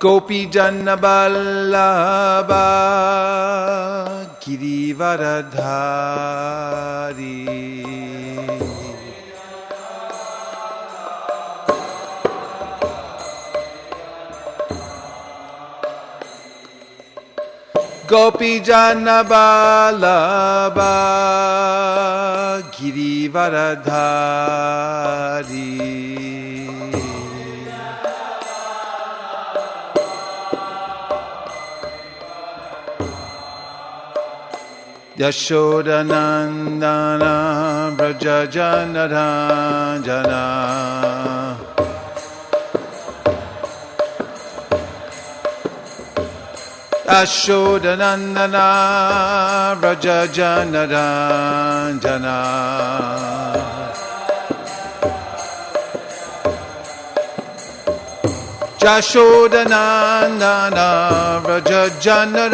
Gopi Jana Vallabha Girivaradhari. Gopi Jana Vallabha Girivaradhari. Yashodanandana Vraja Jana Yashodanandana Vraja Jana Yashodanandana Vraja Jana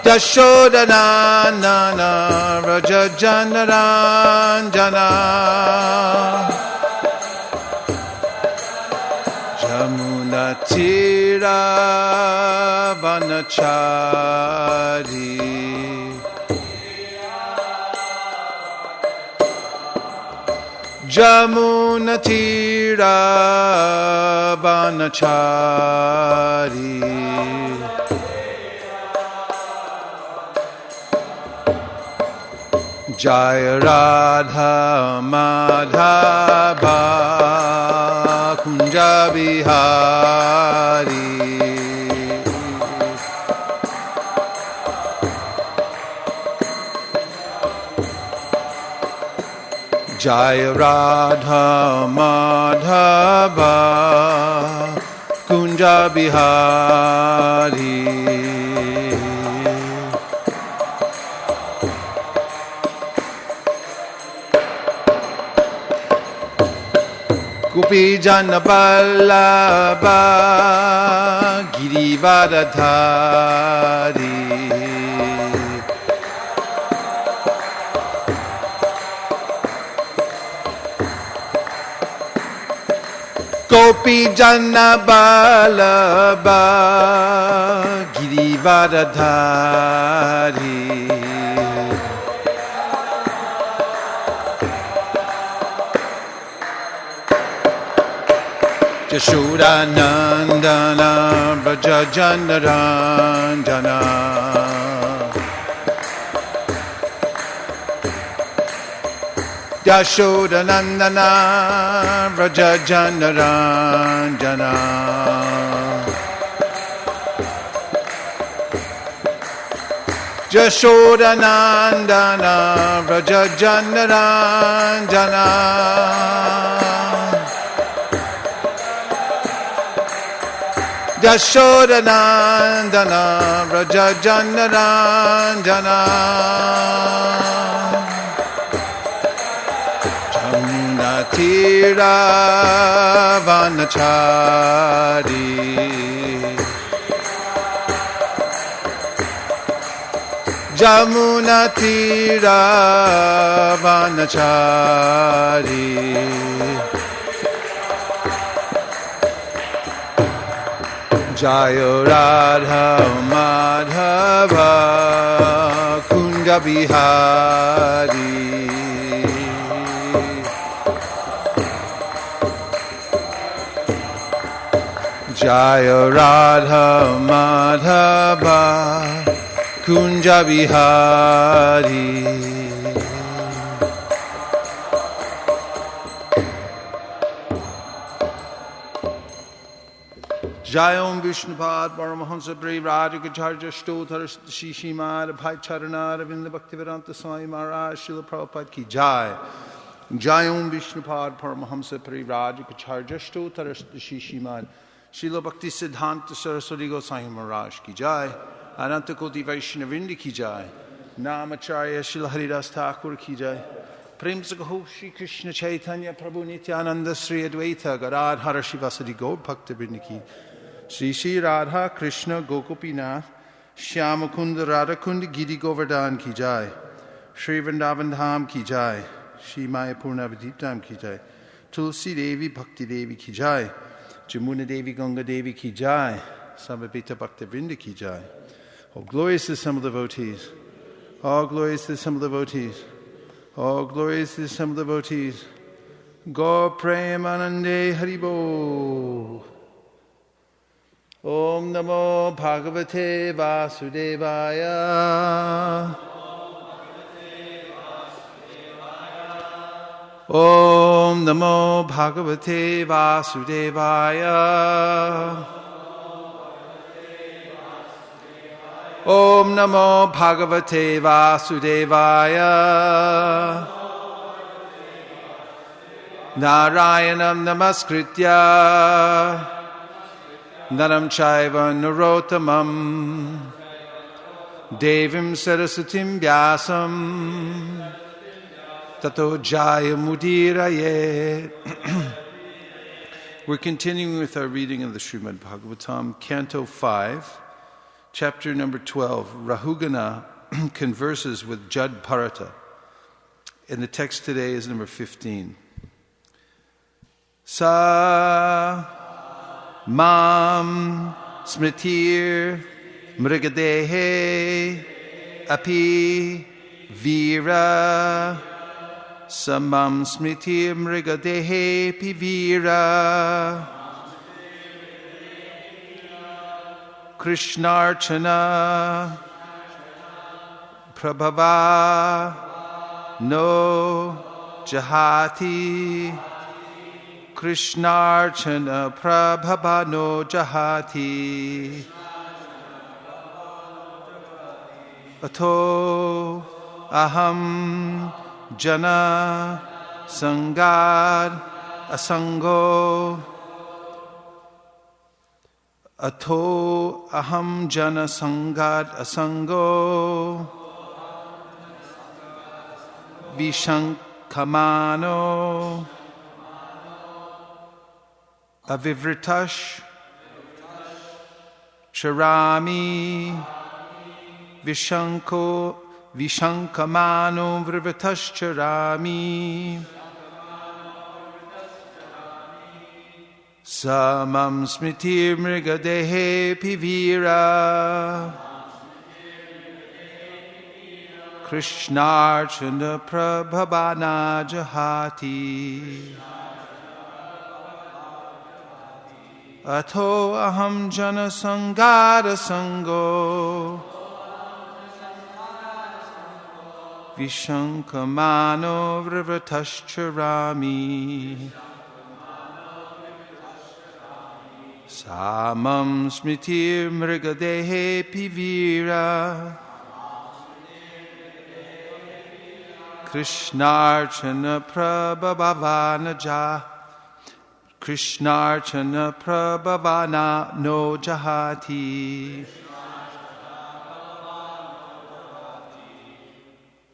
Yashodanandana Vraja Jana Jamuna Tira Vanachari. Jamuna Tira Vanachari. Jaya Radha Madhava Kunja Bihari. Jaya Radha Madhava Kunja Bihari. Gopi Jana Vallabha Girivaradhari. Gopi Jana Vallabha Girivaradhari. Yashodanandana Vraja Jana Yashodanandana Vraja Jana Yashodanandana Vraja Jana Yashodanandana Vraja Jana Jamuna Tira Vanachari. Jamuna Tira Vanachari. Jaya Radha Madhava Kunja Bihari. Jaya Radha Madhava Kunja Bihari. Jai Om Vishnupad Paramahamsa Parivrajakacharya Stothar Shishimad Bhai Charana Ravinda Bhaktivedanta Swami Maharaj Srila Prabhupada Ki Jai. Jai Om Vishnupad Paramahamsa Parivrajakacharya Stothar Shishimad Srila Bhakti Siddhanta Saraswati Goswami Maharaj Ki Jai. Ananta Koti Vaishnavindi Ki Jai. Namacharya Srila Haridas Thakur Ki Jai. Prem Sagaho Shri Krishna Chaitanya Prabhu Nityananda Sri Advaita Gadadhara Shivasadi Gaur Bhakta Ki Sri Sri Radha Krishna Gokupinath Shyamakunda Radhakund Giri Govardhan Ki Jai. Shri Vrindavan Dham Ki Jai. Shri Maya Purnavadiptam ki jai, Tulsi Devi Bhakti Devi ki jai, Jamuna Devi Ganga Devi ki jai, Samavita Bhakta Vrinda ki jai. All glorious to the Assembled Devotees. All glorious to the Assembled Devotees. All glorious to the Assembled Devotees. Gaur Premanande Haribo. Om Namo Bhagavate Vasudevaya. Om Namo Bhagavate Vasudevaya. Om Namo Bhagavate Vasudevaya. Narayanam Namaskritya Naram Chaiva Narottamam Devim Sarasatim Vyasam Tato Jaya Mudiraye. We're continuing with our reading of the Srimad Bhagavatam, Canto 5, Chapter number 12. Rahugana converses with Jad Bharata. And the text today is number 15. Sa mam smritir mrigadehe api vira. Samam smritir mrigadehe pi vira. Krishnarchana Prabhava No Jahati. Krishnarchana Prabhava No Jahati. Ato Aham Jana Sangad Asango. Ato aham jana sangad asango vishankamano avivritash charami vishankamano vrivritash charami. Samam smritir mrigadehe pivira. Krishnarchana prabhavana jahati. Ato aham jana sangada sango. Vishankamano vrivratascharami. Samam smritir mrigadehe pivira. Krishnarchana prabhavana Krishnarchana prabhavana no jahati.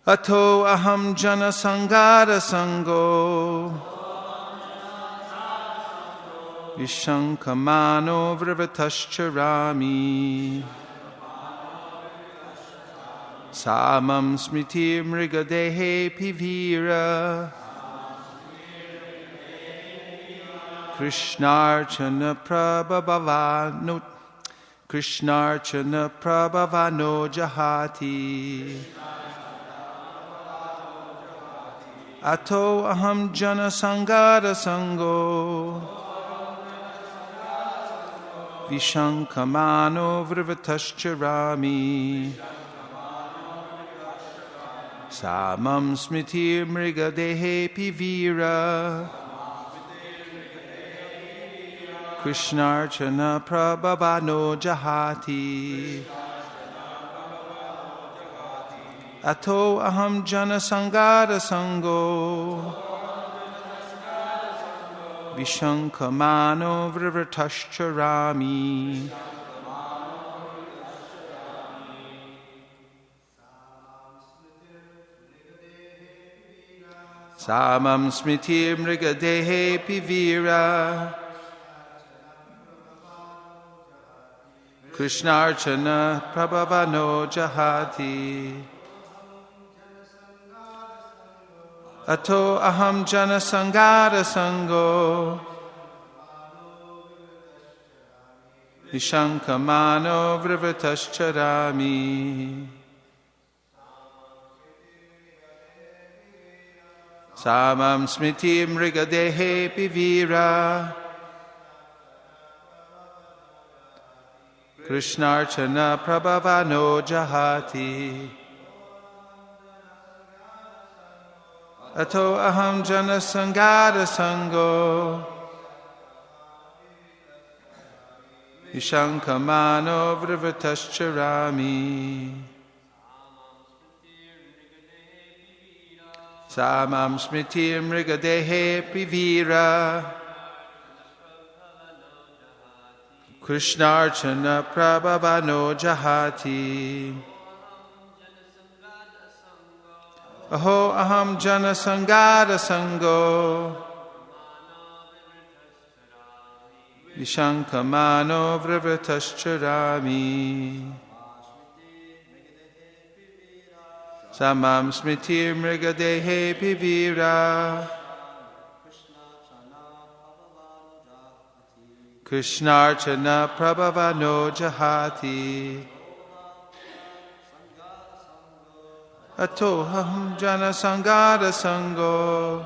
Ato aham jana sangada sango. Vishankamano vrivratascharami. Samam smritir mrigadehe pivira. Krishnarchana prabhavano jahati. Ato aham jana sangada sango. Vishankamano vrivratascharami. Samam smritir mrigadehe pivira. Krishnarchana prabhavano jahati. Ato aham jana sangada sango. Vishankamano vrivratascharami. Samam smritir mrigadehe pivira. Krishnarchana prabhavano jahati. Ato aham jana sangara sango Nishankamano vrivritascharami Samam smiti mrigadehe pivira Krishnarchana prabhavano jahati Ato aham jana sangara sango Ishankamano vrivritascharami Samam smiti mrigadehe pivira Krishnarchana prabhavano jahati Aho aham jana sangara sango Vishankamano vrivritascharami Samam smiti mrigadehe pivira Krishnarchana prabhavano jahati Atoham jana sangara sango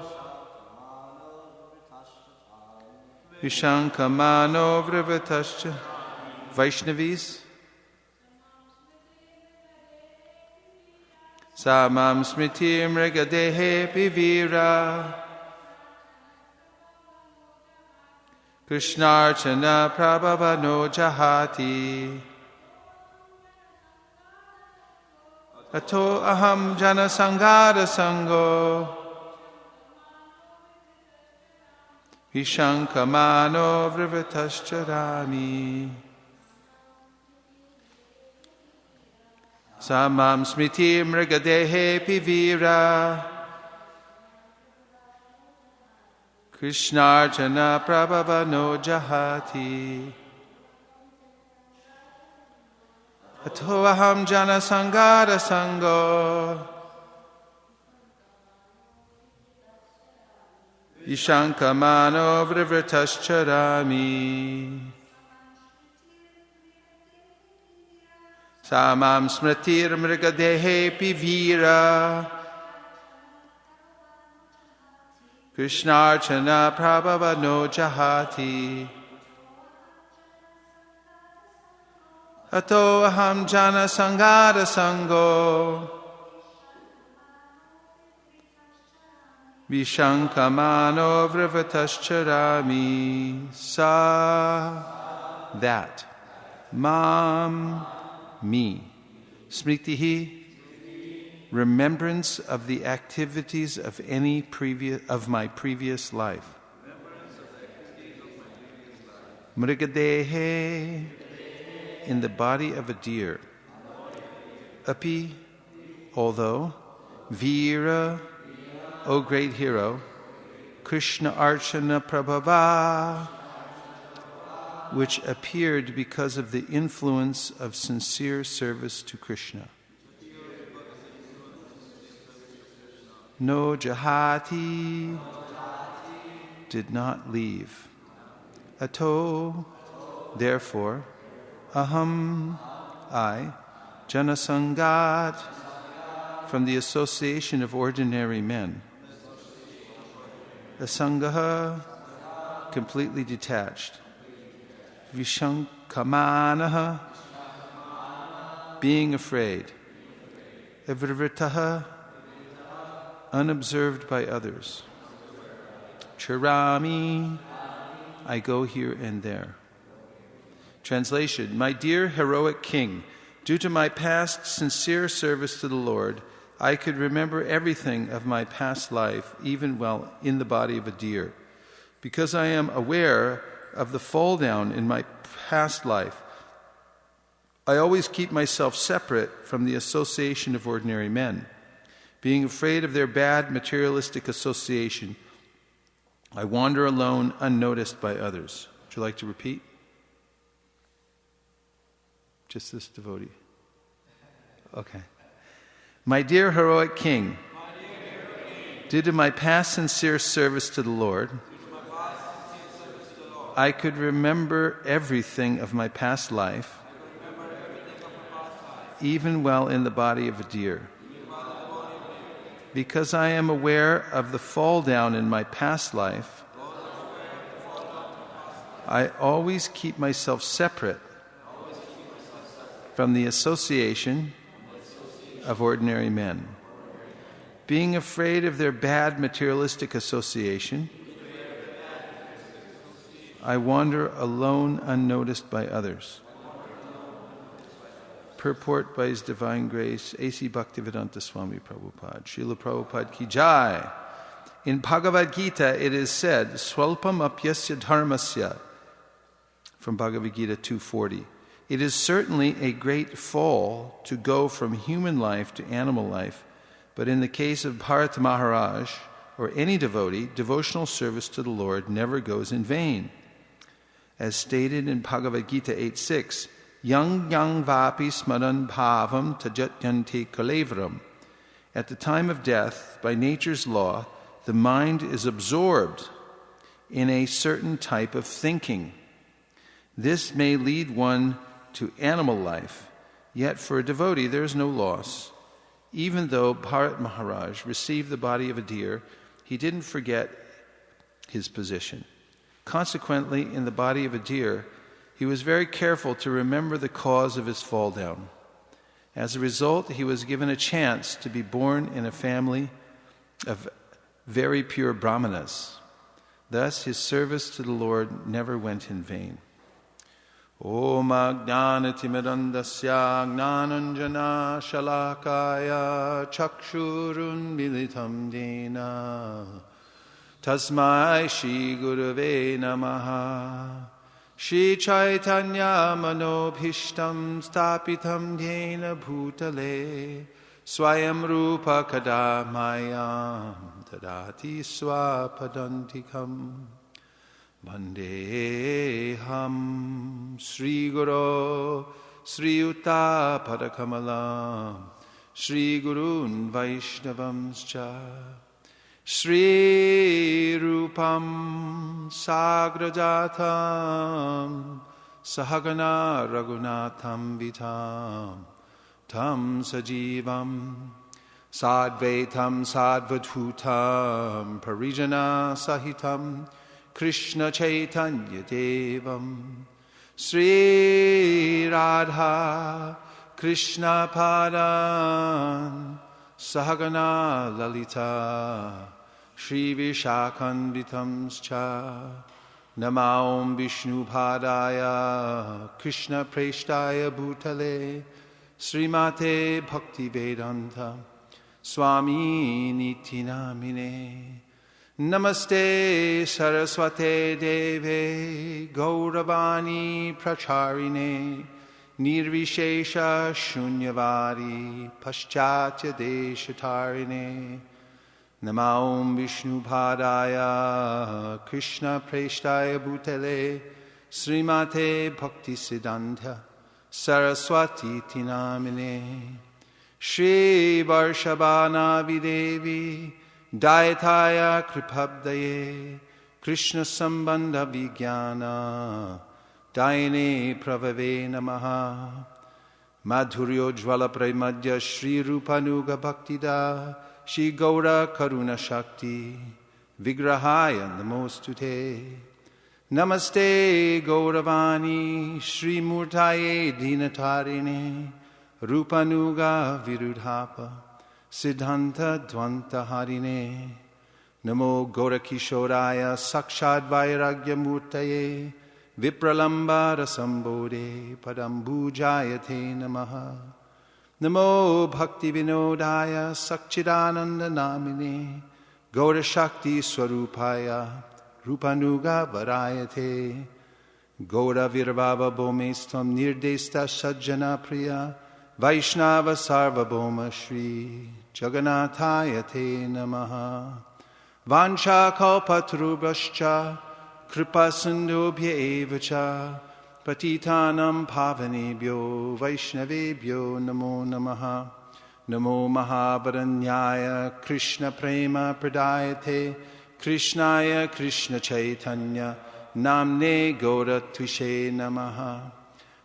Vishankamano vrivritascharami Vaishnavis Samam smiti mrigadehe pivira Krishnarchana prabhavano jahati Ato aham jana sangara sango Vishankamano vrivritascharami Samam smiti mrigadehe pivira Krishnarchana prabhavano jahati Ato aham jana sangara sango Ishankamano vrivritascharami Samam smritir mrigadehe pivira Krishnarchana prabhavano jahati Ato aham jana sangara sango Vishankamano vrivritascharami Sa that Mam me Smritihi remembrance of the activities of my previous life. Mrigadehe in the body of a deer. Api although Veera O great hero Krishna Archana Prabhava which appeared because of the influence of sincere service to Krishna. No jahati did not leave. Ato therefore aham I janasangat from the association of ordinary men. Asangaha completely detached. Vishankamanaha being afraid. Evrivritaha unobserved by others. Charami I go here and there. Translation: My dear heroic king, due to my past sincere service to the Lord, I could remember everything of my past life, even while in the body of a deer. Because I am aware of the fall down in my past life, I always keep myself separate from the association of ordinary men. Being afraid of their bad materialistic association, I wander alone, unnoticed by others. Would you like to repeat? Just this devotee. Okay. My dear heroic king, Due to my past sincere service to the Lord, I could remember everything of my past life, even while in the body of a deer. Because I am aware of the fall down in my past life, I always keep myself separate from the association of ordinary men. Being afraid of their bad materialistic association, I wander alone unnoticed by others. Purport by His Divine Grace, A.C. Bhaktivedanta Swami Prabhupada. Srila Prabhupada ki jai. In Bhagavad Gita it is said, Swalpam apyasya dharmasya, from Bhagavad Gita 2:40. It is certainly a great fall to go from human life to animal life, but in the case of Bharata Maharaj, or any devotee, devotional service to the Lord never goes in vain. As stated in Bhagavad Gita 8:6, Yang yang vapi smaran bhavam tajatyanti kalevram. At the time of death, by nature's law, the mind is absorbed in a certain type of thinking. This may lead one to animal life, yet for a devotee there is no loss. Even though Bharat Maharaj received the body of a deer, he didn't forget his position. Consequently, in the body of a deer, he was very careful to remember the cause of his fall down. As a result, he was given a chance to be born in a family of very pure brahmanas. Thus, his service to the Lord never went in vain. Om Ajnanatimidandasya Gnananjana Shalakaya Chakshurun Militam Dena Tasmai Shri Gurave Namaha Shri Chaitanya Manobhishtam Stapitam Yena Bhutale Swayam Rupa Kadamayam Tadati Swapadantikam Vandeham Sri Guru Sri Uta Padakamalam Sri Gurun Vaishnavamscha Shri Rupam Sagrajatam Sahagana Raghunatham Vitam Tam Sajivam Sadvaitam Sadvadhutam Parijana Sahitam Krishna Chaitanya Devam Sri Radha Krishna Padan Sahagana Lalita Shri Vishakhanvitamscha Namaom Vishnu Padaya Krishna Preshtaya Bhutale Srimate Bhakti Vedanta Swami Niti Namine Namaste Saraswate Deve Gauravani Pracharine Nirvishesha Shunyavadi Paschatya Deshatarine Namaom Vishnu Padaya Krishna Preshtaya Bhutale Srimate Bhakti Siddhanta Saraswati Tinamine Shri Varshabhana Videvi Dayataya Kripabdaye Krishna Sambandha Vijnana Daine Pravave Namaha Madhuryo Jvala Premadya Shri Rupanuga Bhaktida Shri Gaura Karuna Shakti Vigrahaya Namostute Namaste Gauravani Shri Murtaye Dinatarine Rupanuga Virudhapa Siddhanta Dvanta Harine Namo Gaurakishoraya Sakshad Vairagya Murtaye Vipralamba Rasambode Padambujayate Namaha Namo Bhakti Vinodaya Sakchidananda Namine Gaura Shakti Swarupaya Rupanuga Varayate Gaura Virvava Bomestam Nirdesta Sajjana Priya Vaishnava Sarvabhoma Shri Jagannathaya Te Namaha Vancha Kalpatrubhascha Kripa Sindhubhya Evacha Patitanam Pavanebhyo Vaishnavebhyo Namo Namaha Namo Mahavaranyaya Krishna Prema Pradayate Krishnaya Krishna Chaitanya Namne Gaura Tvishe Namaha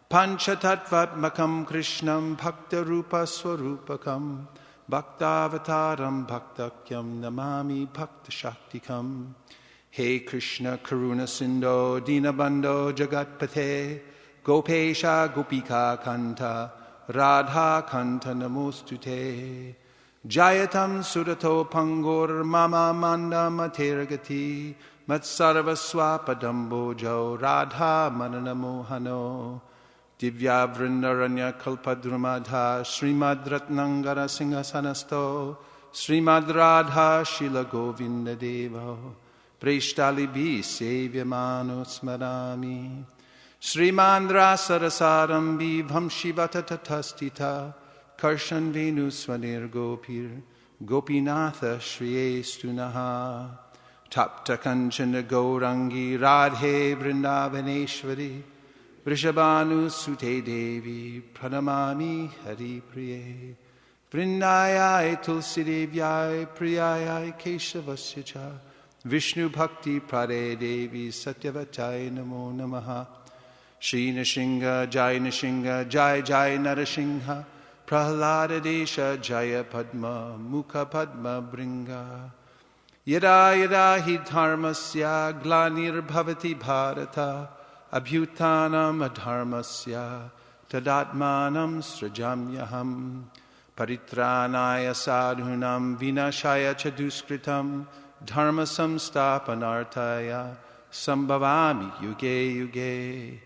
Panchatattvatmakam Krishnam Bhakta Rupa Swarupakam Bhaktavataram Bhaktakyam Namami Bhakta Shaktikam He Krishna Karuna Sindho Dinabandho Jagatpate Gopesha Gopika Kanta Radha Kanta Namostute Jayatam Surato Pangor Mama Manda Materagati Matsarva Swapadambo Jo Radha Manana Mohano Divya Vrindaranya Kalpadrumadha Srimad Ratnangara Singhasanasto Srimad Radha Shila Govinda Devo Preshtali Bi Sevyamano Smarami Srimandra Sarasarambi Vamshivata Tatastita Karshan Venu Swanir Gopir Gopinatha Shriyestunaha Tapta Kanchana Gaurangi Radhe Vrindavaneshwari Vrishabhanu Sute Devi Pranamami Hari Priye Vrindayai Tulsi Devyai Priyayai Keshavasya Cha Vishnu Bhakti Prade Devi Satyavatai Namo Namaha Shri Nishinga Jai Nishinga Jai Jai Narasingha Prahlada Desha Jaya Padma Mukha Padma Bringa Yada Yada Hi Dharmasya Glanir Bhavati Bharata Abhyutanam Adharmasya Tadatmanam Srajamyaham Paritranaya Sadhunam Vinashaya Chaduskritam Dharma Samstapanartaya Sambhavami Yuge Yuge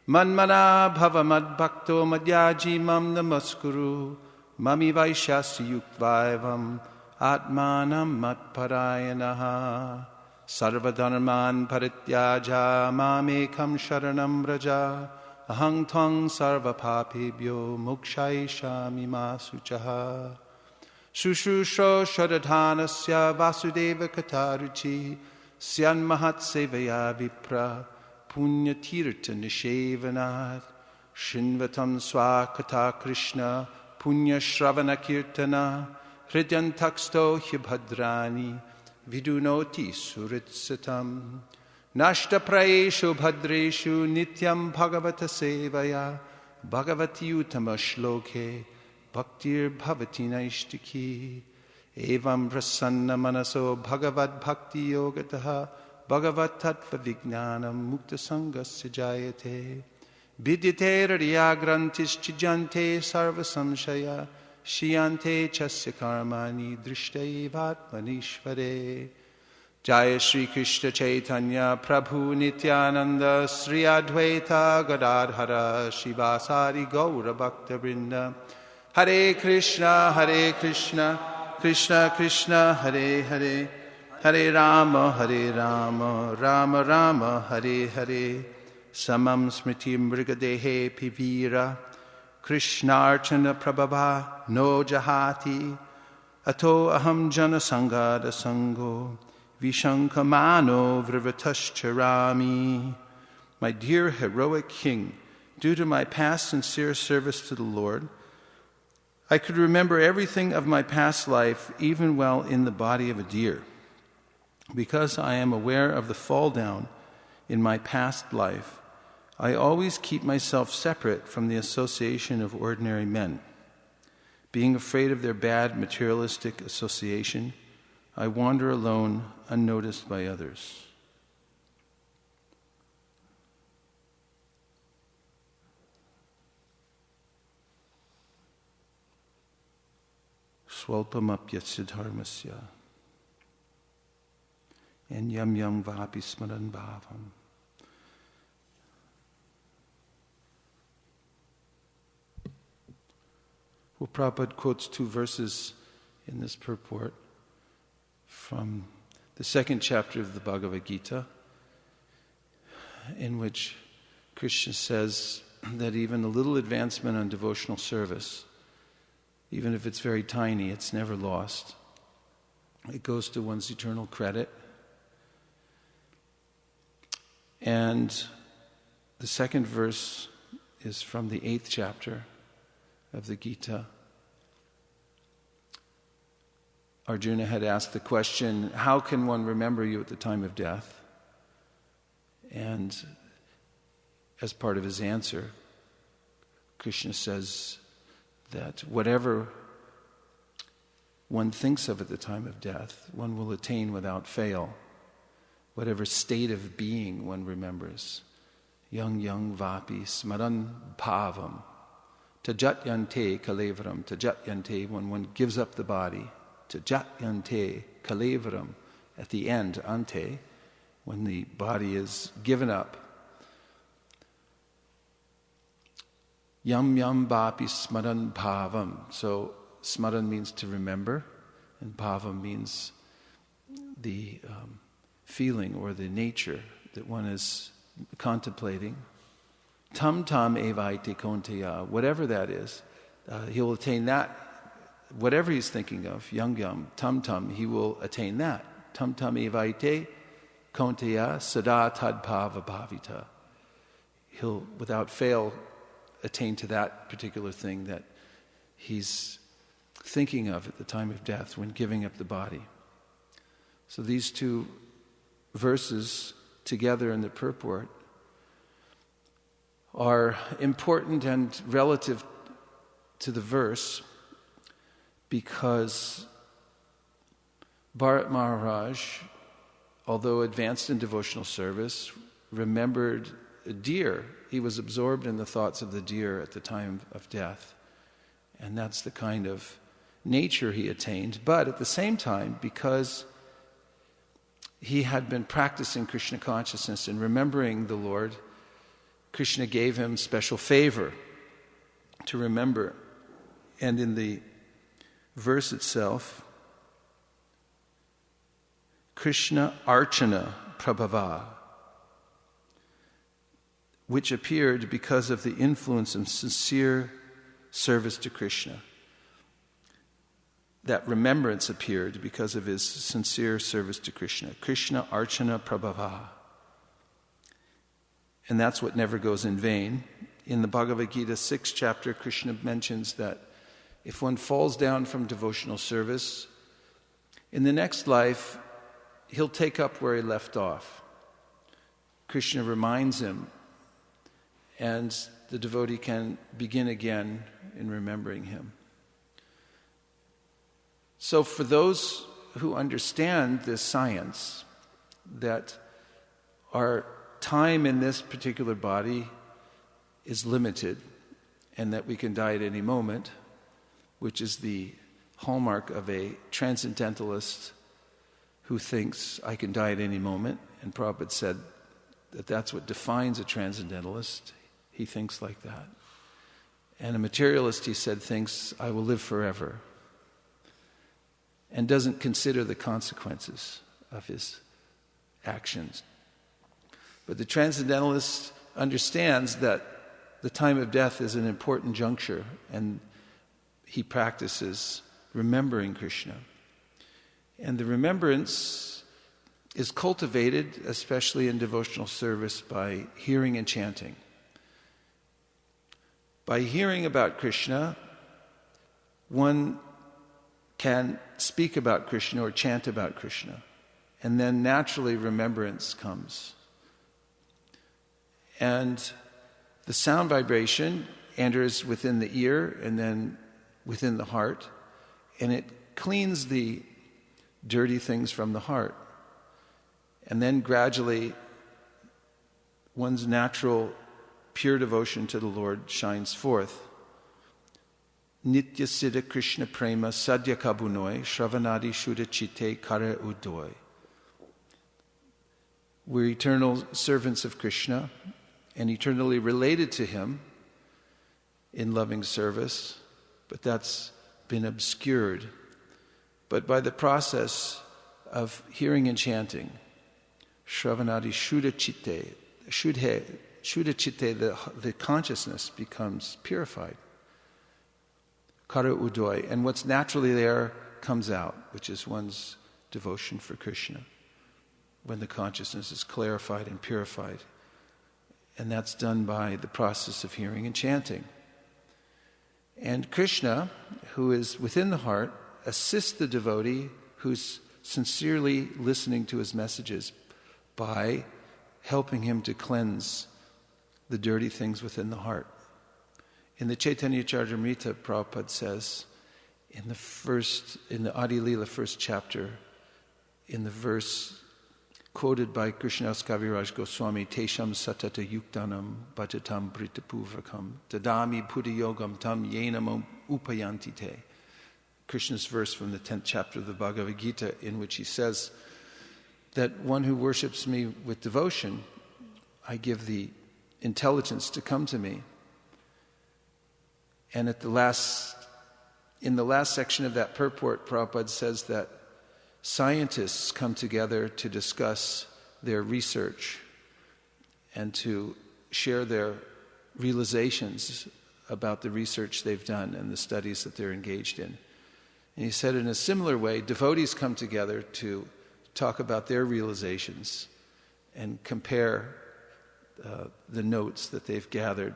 Manmana Bhavamad Bhakto Madhyaji Mam Namaskuru Mami Vaishasi Yuktvaivam Atmanam Matparayanaha Sarvadharman Parityaja Mamekam Sharanam Braja Ahang Twang Sarvapapebhyo Mokshaishami Masuchaha Shushusho Sharadhanasya Vasudeva Kataruchi Syan Mahat Sevaya Vipra Punya Tirtha Nishevanat Shinvatam Swakata Krishna Punya Shravana Kirtana Hridyantaksto Hyabhadrani Vidunoti Suritsatam Nashta Praeshu Bhadreshu Nityam Bhagavata Sevaya Bhagavati Utama Shloke Bhaktir Bhavati Naishtiki Evam Prasanna Manaso Bhagavad Bhakti Yogataha Bhagavat Tattva Vijnanam Mukta Sangasya Jayate Vidyate Radiya Grantis Chijante Sarva Samshaya Shiyante Chasya Karmani Drishta Evatmanishvare Jaya Shri Krishna Chaitanya Prabhu Nityananda Sri Advaita Gadadhara Shivasari Gaura Bhakta Vrinda Hare Krishna Krishna Krishna Hare Hare Hare Rama Rama Rama Hare Hare Samam Smriti Mrigadehe Pivira Krishnarchana Prabhava No Jahati Ato Aham Jana Sangada Sango Vishankamano Vrivatascharami. My dear heroic king, due to my past sincere service to the Lord, I could remember everything of my past life even while in the body of a deer. Because I am aware of the fall down in my past life, I always keep myself separate from the association of ordinary men. Being afraid of their bad materialistic association, I wander alone, unnoticed by others. Swalpamapyasya dharmasya and yam yam vapi smaran bhavam. Well, Prabhupada quotes two verses in this purport from the second chapter of the Bhagavad Gita, in which Krishna says that even a little advancement on devotional service, even if it's very tiny, it's never lost. It goes to one's eternal credit. And the second verse is from the 8th chapter of the Gita, Arjuna had asked the question, how can one remember you at the time of death? And as part of his answer, Krishna says that whatever one thinks of at the time of death, one will attain without fail. Whatever state of being one remembers. Yang vapi smaran bhavam. Tajatyante kalevaram. Tajatyante, when one gives up the body. Tajatyante kalevaram, at the end, ante, when the body is given up. Yam vapi smaran bhavam. So smaran means to remember, and bhavam means the feeling or the nature that one is contemplating. Tam evaite konteya, whatever that is, he will attain that. Whatever he's thinking of, yam, tam, he will attain that. Tam evaite konteya sada tadbhava bhavita. He'll, without fail, attain to that particular thing that he's thinking of at the time of death when giving up the body. So these two verses together in the purport are important and relative to the verse because Bharat Maharaj, although advanced in devotional service, remembered a deer. He was absorbed in the thoughts of the deer at the time of death. And that's the kind of nature he attained. But at the same time, because he had been practicing Krishna consciousness and remembering the Lord, Krishna gave him special favor to remember. And in the verse itself, Krishna Archana Prabhava, which appeared because of the influence of sincere service to Krishna. That remembrance appeared because of his sincere service to Krishna. Krishna Archana Prabhava. And that's what never goes in vain. In the Bhagavad Gita 6th chapter, Krishna mentions that if one falls down from devotional service, in the next life, he'll take up where he left off. Krishna reminds him, and the devotee can begin again in remembering him. So for those who understand this science, that our time in this particular body is limited and that we can die at any moment, which is the hallmark of a transcendentalist who thinks I can die at any moment, and Prabhupada said that that's what defines a transcendentalist. He thinks like that. And a materialist, he said, thinks I will live forever, and doesn't consider the consequences of his actions. But the transcendentalist understands that the time of death is an important juncture, and he practices remembering Krishna. And the remembrance is cultivated, especially in devotional service, by hearing and chanting. By hearing about Krishna, one can speak about Krishna or chant about Krishna, and then naturally remembrance comes. And the sound vibration enters within the ear and then within the heart, and it cleans the dirty things from the heart. And then gradually one's natural pure devotion to the Lord shines forth. Nitya Siddha Krishna Prema Sadhya Kabunoi Shravanadi Shuddha Chitte Kare Udoy. We're eternal servants of Krishna and eternally related to Him in loving service, but that's been obscured. But by the process of hearing and chanting, Shravanadi Shuddha Chitte, Shuddha Chitte, the consciousness becomes purified. Kara Udoy, and what's naturally there comes out, which is one's devotion for Krishna, when the consciousness is clarified and purified. And that's done by the process of hearing and chanting. And Krishna, who is within the heart, assist the devotee who's sincerely listening to his messages by helping him to cleanse the dirty things within the heart. In the Chaitanya Charitamrita, Prabhupada says, in the Adi Lila first chapter, in the verse quoted by Krishnadas Kaviraj Goswami, Tesham satata yuktanam bhajatam britapuvrakam dadami pudayogam tam yenamam upayanti te. Krishna's verse from the 10th chapter of the Bhagavad Gita, in which he says that one who worships me with devotion, I give the intelligence to come to me. And in the last section of that purport, Prabhupada says that scientists come together to discuss their research and to share their realizations about the research they've done and the studies that they're engaged in. And he said in a similar way, devotees come together to talk about their realizations and compare the notes that they've gathered.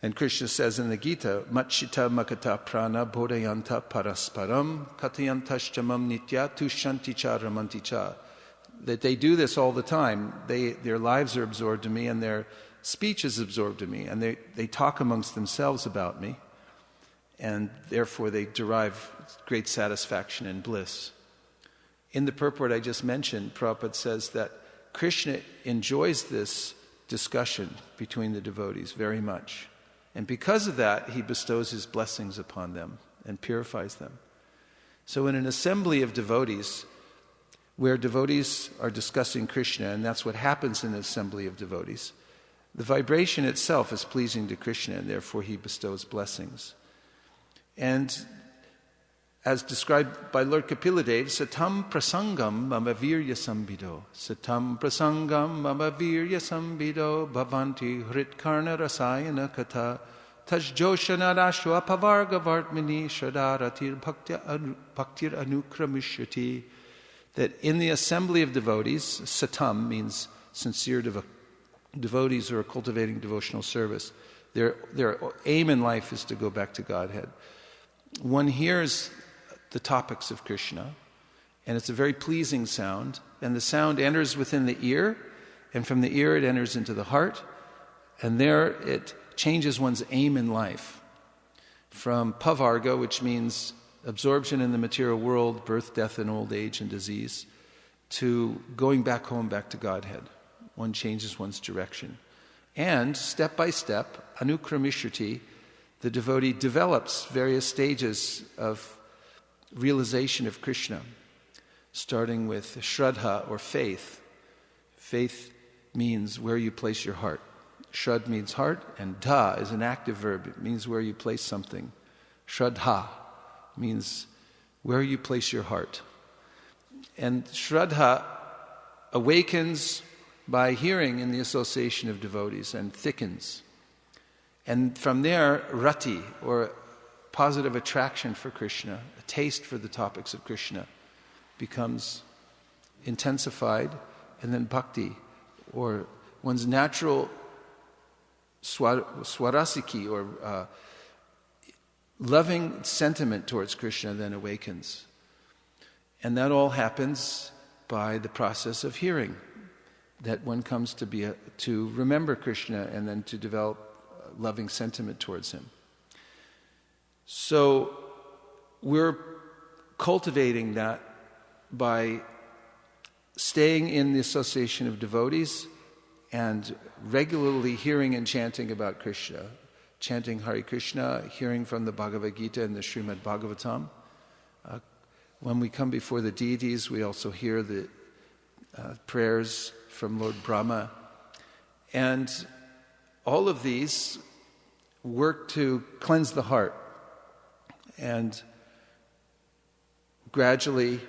And Krishna says in the Gita, Matchita makata prana bodhayanta parasparam katayantastamam nitya tushanti cha ramanti cha. That they do this all the time. Their lives are absorbed in me and their speech is absorbed in me. And they talk amongst themselves about me. And therefore they derive great satisfaction and bliss. In the purport I just mentioned, Prabhupada says that Krishna enjoys this discussion between the devotees very much. And because of that, he bestows his blessings upon them and purifies them. So in an assembly of devotees, where devotees are discussing Krishna, and that's what happens in an assembly of devotees, the vibration itself is pleasing to Krishna, and therefore he bestows blessings. And as described by Lord Kapiladev, Satam prasangam mama virya sambido. Satam prasangam mama virya sambido bhavanti hritkarna rasayana kata tajjoshana rashwa pavarga vartmini shadaratir bhaktir anukramishati. That in the assembly of devotees, satam means sincere devotees who are cultivating devotional service. Their aim in life is to go back to Godhead. One hears the topics of Krishna, and it's a very pleasing sound, and the sound enters within the ear, and from the ear it enters into the heart, and there it changes one's aim in life from pavarga, which means absorption in the material world, birth, death, and old age and disease, to going back home, back to Godhead. One changes one's direction. And step by step, anukramishati, the devotee develops various stages of realization of Krishna, starting with shraddha or faith. Faith means where you place your heart. Shrad means heart, and dha is an active verb. It means where you place something. Shraddha means where you place your heart. And shraddha awakens by hearing in the association of devotees and thickens. And from there, rati, or positive attraction for Krishna, a taste for the topics of Krishna, becomes intensified, and then bhakti, or one's natural swarasiki, or loving sentiment towards Krishna, then awakens. And that all happens by the process of hearing, that one comes to remember Krishna and then to develop loving sentiment towards him. So we're cultivating that by staying in the association of devotees and regularly hearing and chanting about Krishna, chanting Hare Krishna, hearing from the Bhagavad Gita and the Srimad Bhagavatam. When we come before the deities, we also hear the prayers from Lord Brahma. And all of these work to cleanse the heart and gradually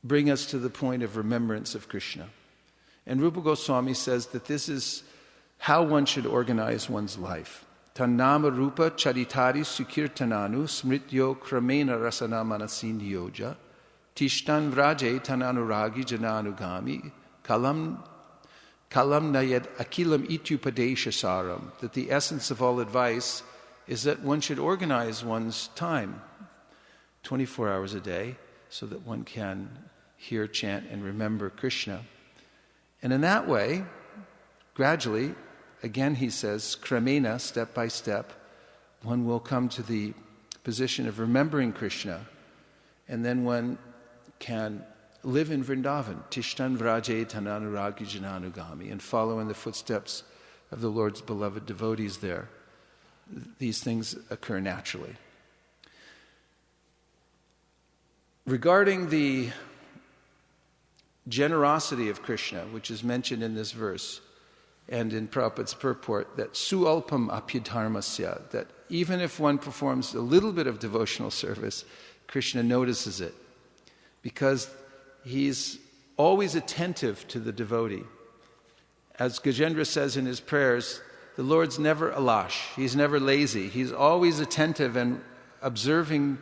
bring us to the point of remembrance of Krishna. And Rupa Goswami says that this is how one should organize one's life. Tannama rupa charitari sukirtananu smrityo kramena rasana manasi niyoja tishtan vraje tananuragi jananugami kalam nayad akilam ityupadesha saram. That the essence of all advice is that one should organize one's time 24 hours a day so that one can hear, chant, and remember Krishna. And in that way, gradually, again he says, kramena, step by step, one will come to the position of remembering Krishna, and then one can live in Vrindavan, Tishtan Vraje Tananuragi Jananugami, and follow in the footsteps of the Lord's beloved devotees there. These things occur naturally. Regarding the generosity of Krishna, which is mentioned in this verse and in Prabhupada's purport, that sualpam apyadharmasya, that even if one performs a little bit of devotional service, Krishna notices it, because he's always attentive to the devotee. As Gajendra says in his prayers, the Lord's never alash, he's never lazy, he's always attentive and observing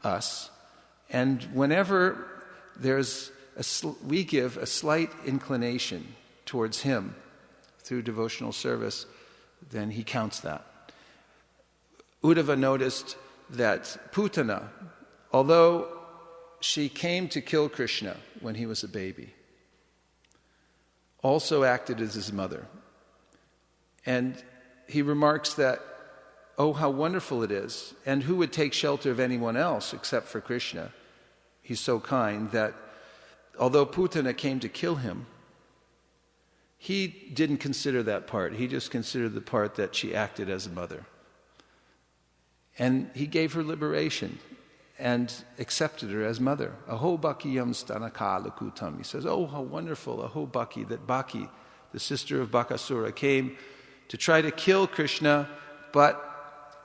us. And whenever we give a slight inclination towards him through devotional service, then he counts that. Uddhava noticed that Putana, although she came to kill Krishna when he was a baby, also acted as his mother. And he remarks that, oh, how wonderful it is, and who would take shelter of anyone else except for Krishna? He's so kind that although Putana came to kill him, he didn't consider that part. He just considered the part that she acted as a mother. And he gave her liberation and accepted her as mother. Aho Bakiyam Stanakalakutam. He says, oh, how wonderful, Aho Baki, that Baki, the sister of Bakasura, came to try to kill Krishna, but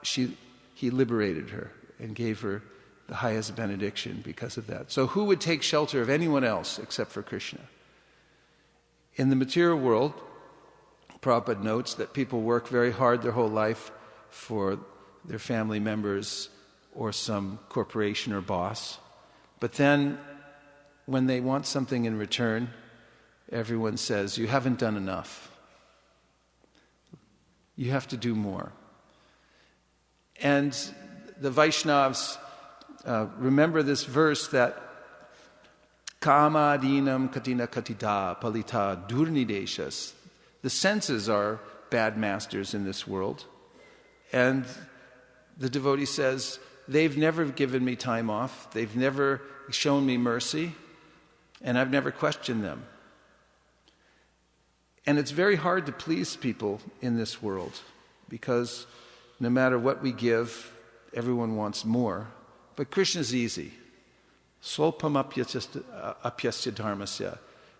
he liberated her and gave her the highest benediction because of that. So who would take shelter of anyone else except for Krishna? In the material world, Prabhupada notes that people work very hard their whole life for their family members or some corporation or boss. But then when they want something in return, everyone says, you haven't done enough. You have to do more. And the Vaishnavas remember this verse that Kama dinam katina katita palita durnideshas. The senses are bad masters in this world. And the devotee says, they've never given me time off, they've never shown me mercy, and I've never questioned them. And it's very hard to please people in this world, because no matter what we give, everyone wants more. But Krishna's easy. Swalpam apyasya dharmasya.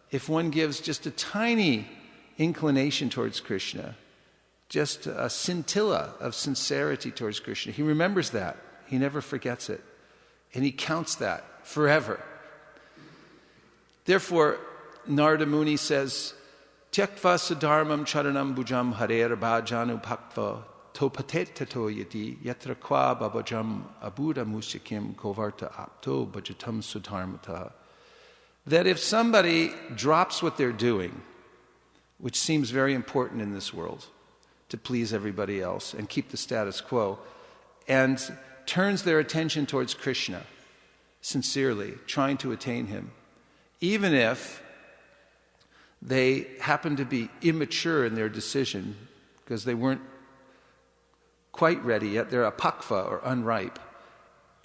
If one gives just a tiny inclination towards Krishna, just a scintilla of sincerity towards Krishna, he remembers that. He never forgets it. And he counts that forever. Therefore, Narada Muni says, Tyaktva sadharmam charanam bhujam harer bhajanu bhaktva topatet tato yati yatra kwa babajam abuda musyakim kovarta apto bhajatam sudharmata. That if somebody drops what they're doing, which seems very important in this world, to please everybody else and keep the status quo, and turns their attention towards Krishna, sincerely, trying to attain him, even if they happen to be immature in their decision because they weren't quite ready yet, they're apakva or unripe,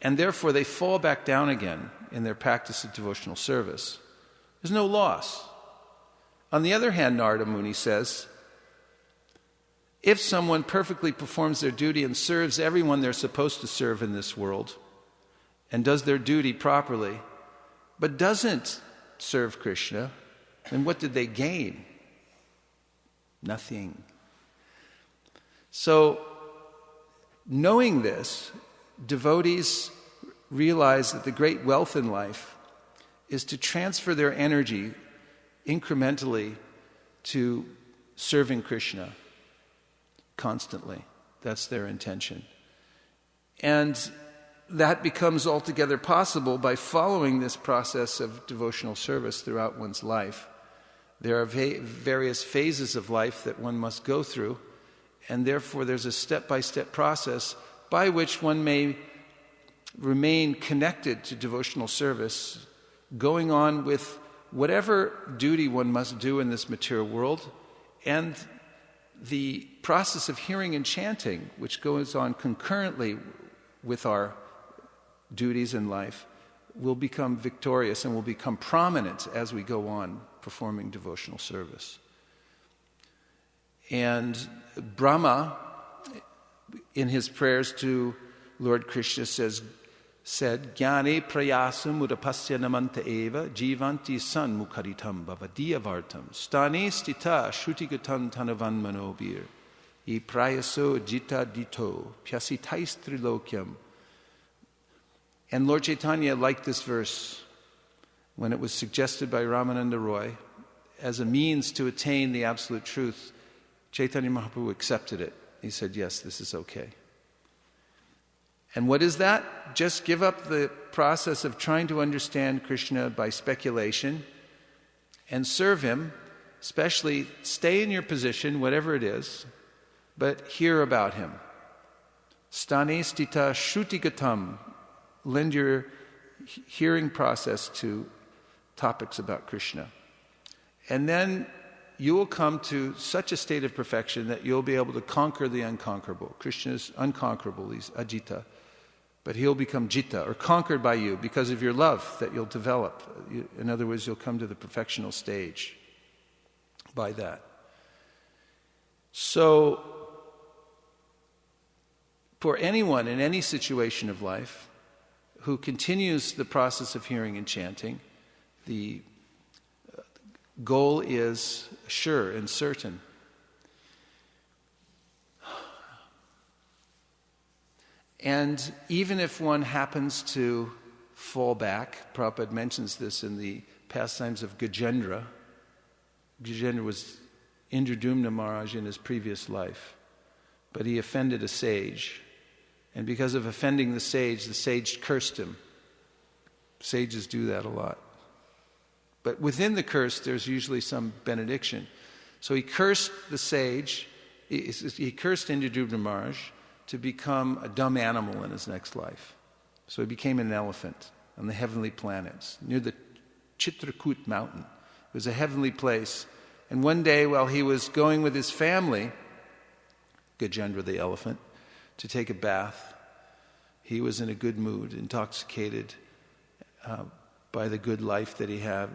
and therefore they fall back down again in their practice of devotional service. There's no loss. On the other hand, Narada Muni says, if someone perfectly performs their duty and serves everyone they're supposed to serve in this world, and does their duty properly, but doesn't serve Krishna, then what did they gain? Nothing. So, knowing this, devotees realize that the great wealth in life is to transfer their energy incrementally to serving Krishna constantly. That's their intention. And that becomes altogether possible by following this process of devotional service throughout one's life. There are various phases of life that one must go through, And therefore there's a step-by-step process by which one may remain connected to devotional service, going on with whatever duty one must do in this material world, and the process of hearing and chanting, which goes on concurrently with our duties in life, will become victorious and will become prominent as we go on performing devotional service. And Brahma, in his prayers to Lord Krishna, said, Jnane prayasam udapasya namanta eva jivanti san mukharitam bhavadiyavartam stane stita shrutigatan tanavan manobir e prayaso jita dito pyasitais trilokyam. And Lord Chaitanya liked this verse when it was suggested by Ramananda Roy as a means to attain the absolute truth. Chaitanya Mahaprabhu accepted it. He said, yes, this is okay. And what is that? Just give up the process of trying to understand Krishna by speculation and serve him, especially stay in your position, whatever it is, but hear about him. Stane stita shrutigatam. Lend your hearing process to topics about Krishna. And then you will come to such a state of perfection that you'll be able to conquer the unconquerable. Krishna is unconquerable, he's ajita. But he'll become jita, or conquered by you, because of your love that you'll develop. In other words, you'll come to the perfectional stage by that. So, for anyone in any situation of life who continues the process of hearing and chanting, the goal is sure and certain. And even if one happens to fall back, Prabhupada mentions this in the pastimes of Gajendra. Gajendra was Indradumna Maharaj in his previous life, but he offended a sage. And because of offending the sage cursed him. Sages do that a lot. But within the curse, there's usually some benediction. So he cursed the sage, he cursed Indradumna Maharaj to become a dumb animal in his next life. So he became an elephant on the heavenly planets, near the Chitrakoot mountain. It was a heavenly place. And one day while he was going with his family, Gajendra the elephant, to take a bath, he was in a good mood, intoxicated by the good life that he had.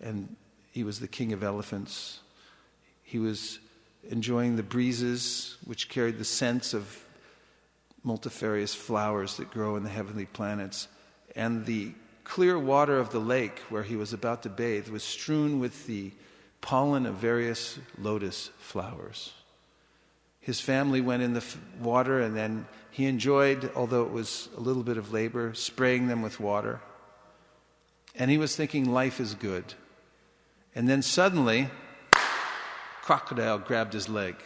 And he was the king of elephants. He was enjoying the breezes which carried the scents of multifarious flowers that grow in the heavenly planets. And the clear water of the lake where he was about to bathe was strewn with the pollen of various lotus flowers. His family went in the water, and then he enjoyed, although it was a little bit of labor, spraying them with water. And he was thinking life is good. And then suddenly, crocodile grabbed his leg,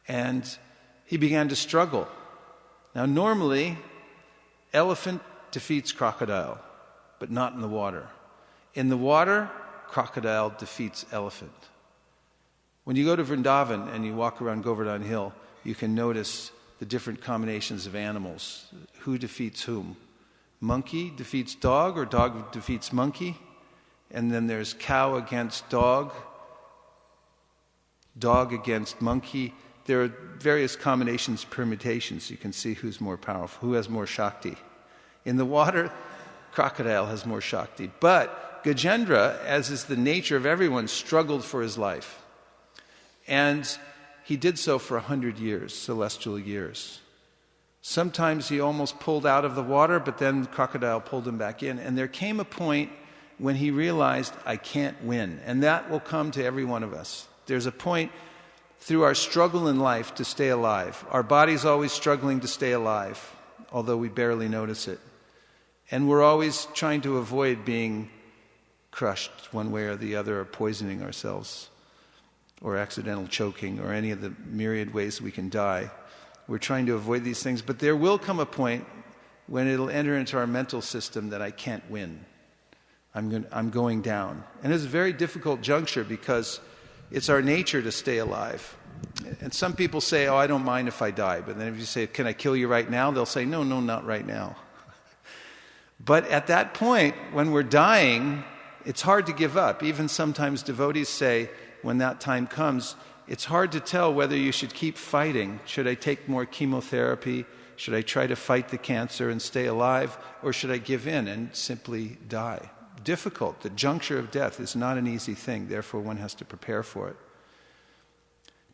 and he began to struggle. Now normally, elephant defeats crocodile, but not in the water. In the water, crocodile defeats elephant. When you go to Vrindavan and you walk around Govardhan Hill, you can notice the different combinations of animals. Who defeats whom? Monkey defeats dog, or dog defeats monkey. And then there's cow against dog, dog against monkey. There are various combinations, permutations. You can see who's more powerful, who has more Shakti. In the water, crocodile has more Shakti. But Gajendra, as is the nature of everyone, struggled for his life. And he did so for 100 years, celestial years. Sometimes he almost pulled out of the water, but then the crocodile pulled him back in. And there came a point when he realized, I can't win. And that will come to every one of us. There's a point through our struggle in life to stay alive. Our body's always struggling to stay alive, although we barely notice it. And we're always trying to avoid being crushed one way or the other, or poisoning ourselves, or accidental choking, or any of the myriad ways we can die. We're trying to avoid these things, but there will come a point when it'll enter into our mental system that I can't win. I'm going down. And it's a very difficult juncture because it's our nature to stay alive. And some people say, I don't mind if I die. But then if you say, can I kill you right now? They'll say, no, not right now. But at that point, when we're dying, it's hard to give up. Even sometimes devotees say, when that time comes, it's hard to tell whether you should keep fighting. Should I take more chemotherapy? Should I try to fight the cancer and stay alive? Or should I give in and simply die? Difficult. The juncture of death is not an easy thing. Therefore, one has to prepare for it.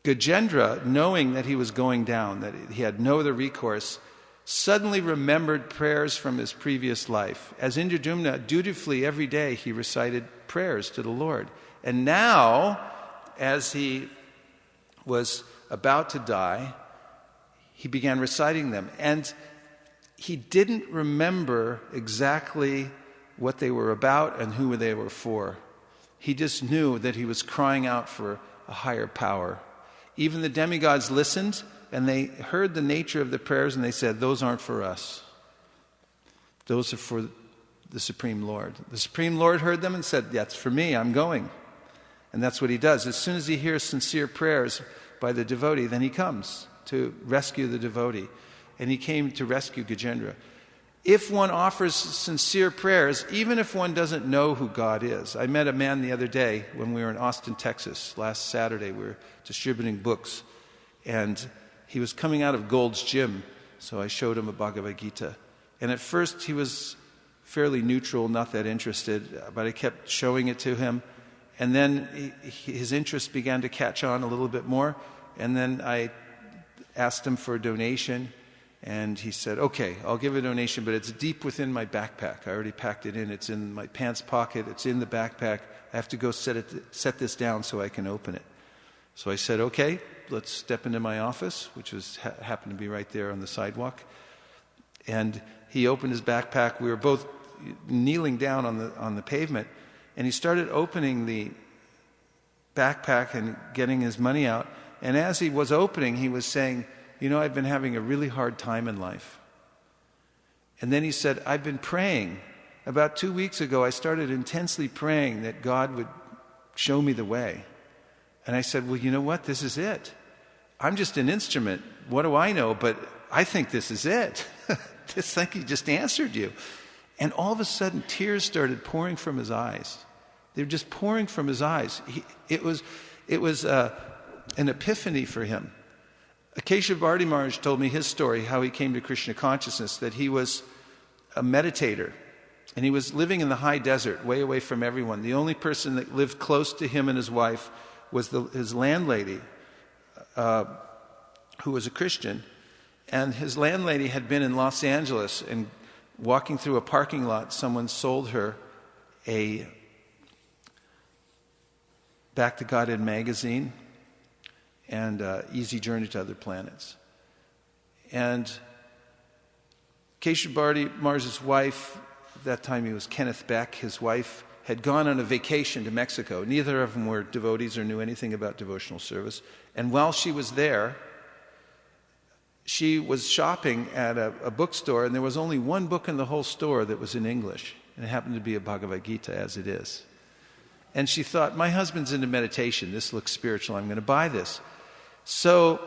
Gajendra, knowing that he was going down, that he had no other recourse, suddenly remembered prayers from his previous life. As Indradyumna, dutifully every day he recited prayers to the Lord. And now, as he was about to die, he began reciting them. And he didn't remember exactly what they were about and who they were for. He just knew that he was crying out for a higher power. Even the demigods listened, and they heard the nature of the prayers, and they said, those aren't for us. Those are for the Supreme Lord. The Supreme Lord heard them and said, that's for me, I'm going. And that's what he does. As soon as he hears sincere prayers by the devotee, then he comes to rescue the devotee. And he came to rescue Gajendra. If one offers sincere prayers, even if one doesn't know who God is. I met a man the other day when we were in Austin, Texas. Last Saturday, we were distributing books. And he was coming out of Gold's Gym, so I showed him a Bhagavad Gita. And at first, he was fairly neutral, not that interested, but I kept showing it to him. And then his interest began to catch on a little bit more. And then I asked him for a donation. And he said, okay, I'll give a donation, but it's deep within my backpack. I already packed it in. It's in my pants pocket. It's in the backpack. I have to go set this down so I can open it. So I said, okay, let's step into my office, which happened to be right there on the sidewalk. And he opened his backpack. We were both kneeling down on the pavement. And he started opening the backpack and getting his money out. And as he was opening, he was saying, I've been having a really hard time in life. And then he said, I've been praying. About 2 weeks ago, I started intensely praying that God would show me the way. And I said, well, you know what? This is it. I'm just an instrument. What do I know? But I think this is it. Just think he just answered you. And all of a sudden, tears started pouring from his eyes. They were just pouring from his eyes. It was an epiphany for him. Keshav Bharati Maharaj told me his story, how he came to Krishna consciousness, that he was a meditator. And he was living in the high desert, way away from everyone. The only person that lived close to him and his wife was his landlady, who was a Christian. And his landlady had been in Los Angeles, and walking through a parking lot, someone sold her a Back to Godhead magazine and Easy Journey to Other Planets. And Keshav Bharati Maharaj's wife, at that time he was Kenneth Beck, his wife, had gone on a vacation to Mexico. Neither of them were devotees or knew anything about devotional service. And while she was there, she was shopping at a bookstore, and there was only one book in the whole store that was in English. And it happened to be a Bhagavad Gita, as it is. And she thought, my husband's into meditation. This looks spiritual. I'm going to buy this. So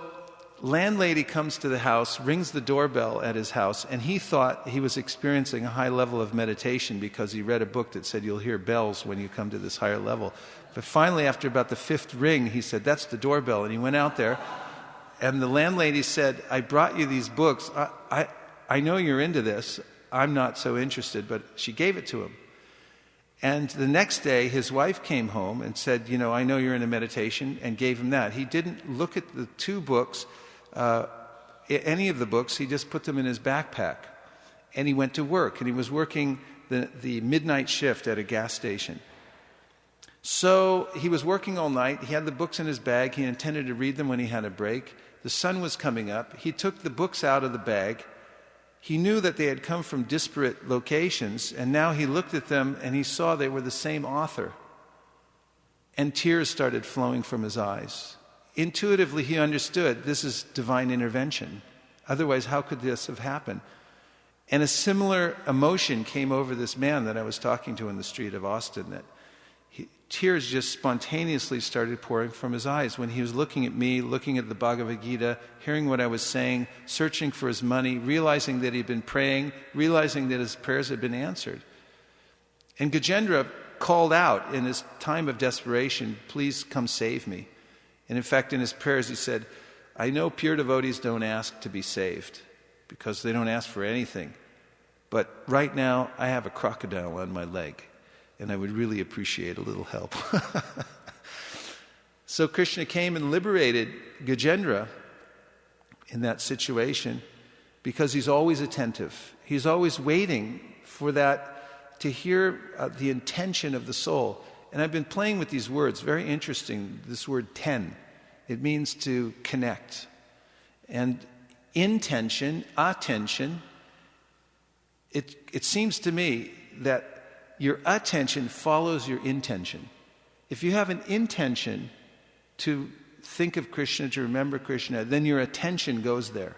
landlady comes to the house, rings the doorbell at his house, and he thought he was experiencing a high level of meditation because he read a book that said you'll hear bells when you come to this higher level. But finally, after about the fifth ring, he said, that's the doorbell. And he went out there, and the landlady said, I brought you these books. I know you're into this. I'm not so interested. But she gave it to him. And the next day, his wife came home and said, I know you're in a meditation, and gave him that. He didn't look at the two books, any of the books. He just put them in his backpack. And he went to work, and he was working the midnight shift at a gas station. So he was working all night. He had the books in his bag. He intended to read them when he had a break. The sun was coming up. He took the books out of the bag. He knew that they had come from disparate locations, and now he looked at them and he saw they were the same author. And tears started flowing from his eyes. Intuitively, he understood this is divine intervention. Otherwise, how could this have happened? And a similar emotion came over this man that I was talking to in the street of Austin, that tears just spontaneously started pouring from his eyes when he was looking at me, looking at the Bhagavad Gita, hearing what I was saying, searching for his money, realizing that he'd been praying, realizing that his prayers had been answered. And Gajendra called out in his time of desperation, "Please come save me." And in fact, in his prayers he said, "I know pure devotees don't ask to be saved because they don't ask for anything. But right now I have a crocodile on my leg, and I would really appreciate a little help." So Krishna came and liberated Gajendra in that situation because he's always attentive. He's always waiting for that, to hear the intention of the soul. And I've been playing with these words, very interesting, this word ten. It means to connect. And intention, attention, it seems to me that your attention follows your intention. If you have an intention to think of Krishna, to remember Krishna, then your attention goes there.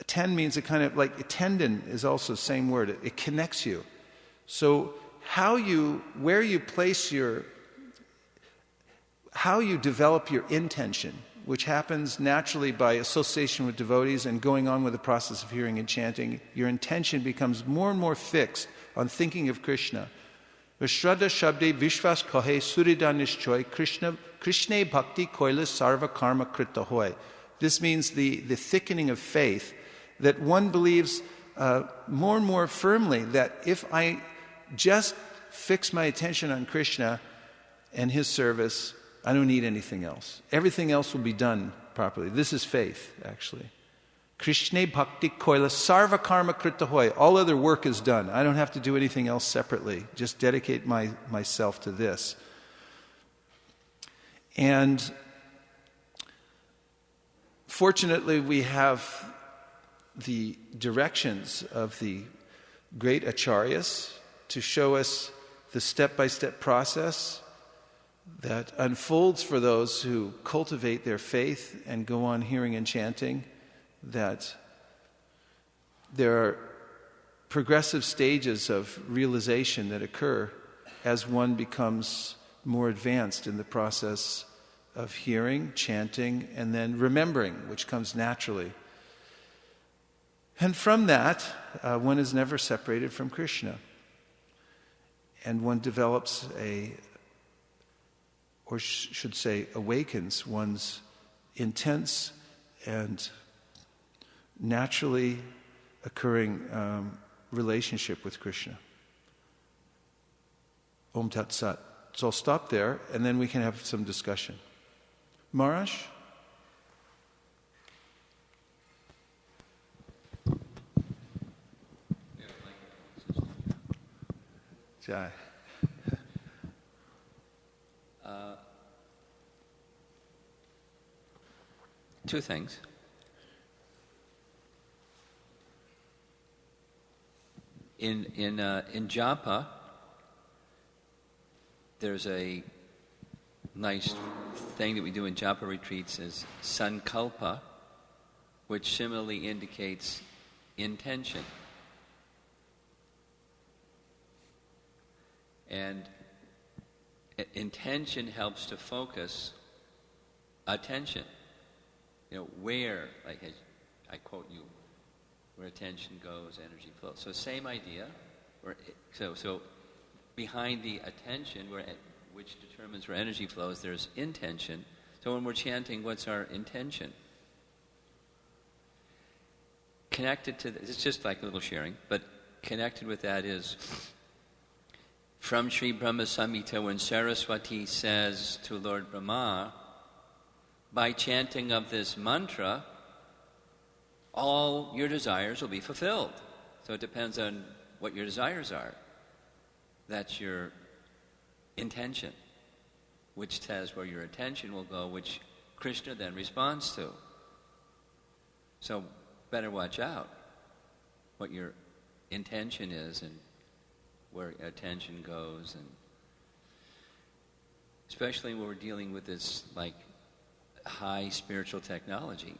Ten means a kind of like a tendon is also the same word. It connects you. So how you develop your intention, which happens naturally by association with devotees and going on with the process of hearing and chanting, your intention becomes more and more fixed on thinking of Krishna. Shraddha Shabde Vishwas Kohe Surida Nishchoy Krishna Bhakti Koilas Sarva Karma Krita Hoy. This means the thickening of faith, that one believes more and more firmly that if I just fix my attention on Krishna and his service, I don't need anything else. Everything else will be done properly. This is faith, actually. Krishna Bhakti Koila Sarva Karma Krita Hoy. All other work is done. I don't have to do anything else separately. Just dedicate myself to this. And fortunately, we have the directions of the great acharyas to show us the step-by-step process that unfolds for those who cultivate their faith and go on hearing and chanting, that there are progressive stages of realization that occur as one becomes more advanced in the process of hearing, chanting, and then remembering, which comes naturally. And from that, one is never separated from Krishna. And one develops awakens one's intense and naturally occurring relationship with Krishna. Om Tat Sat. So I'll stop there, and then we can have some discussion. Maharaj? Jai. Two things. In japa, there's a nice thing that we do in japa retreats is sankalpa, which similarly indicates intention. And intention helps to focus attention. You know, where, like I quote you, where attention goes, energy flows. So same idea. So behind the attention, which determines where energy flows, there's intention. So when we're chanting, what's our intention? Connected to this, it's just like a little sharing, but connected with that is from Sri Brahma Samhita, when Saraswati says to Lord Brahma, by chanting of this mantra, all your desires will be fulfilled. So it depends on what your desires are. That's your intention, which says where your attention will go, which Krishna then responds to. So better watch out what your intention is and where attention goes, and especially when we're dealing with this like high spiritual technology.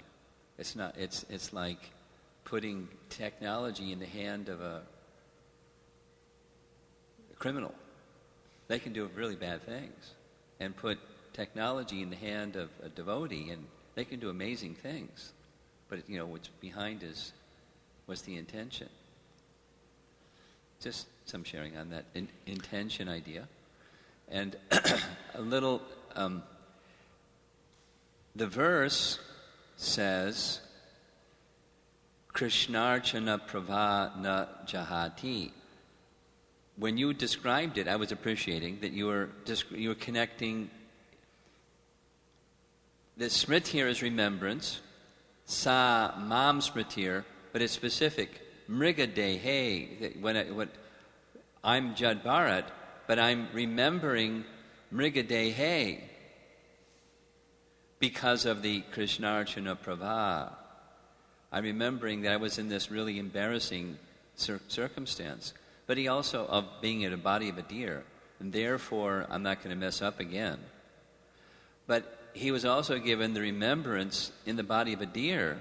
It's like putting technology in the hand of a criminal. they can do really bad things and put technology in the hand of a devotee, and they can do amazing things. But, what's behind was the intention. Just some sharing on that intention idea. And a little, the verse says, Krishnarchana prabha na jahati. When you described it, I was appreciating that you were connecting. The smritir is remembrance, sa mam smritir, but it's specific. Mrigadehe, when I'm Jad Bharat, but I'm remembering Mrigadehe because of the Krishnarchana Prabha. I'm remembering that I was in this really embarrassing circumstance. But he also, of being in a body of a deer, and therefore I'm not going to mess up again. But he was also given the remembrance in the body of a deer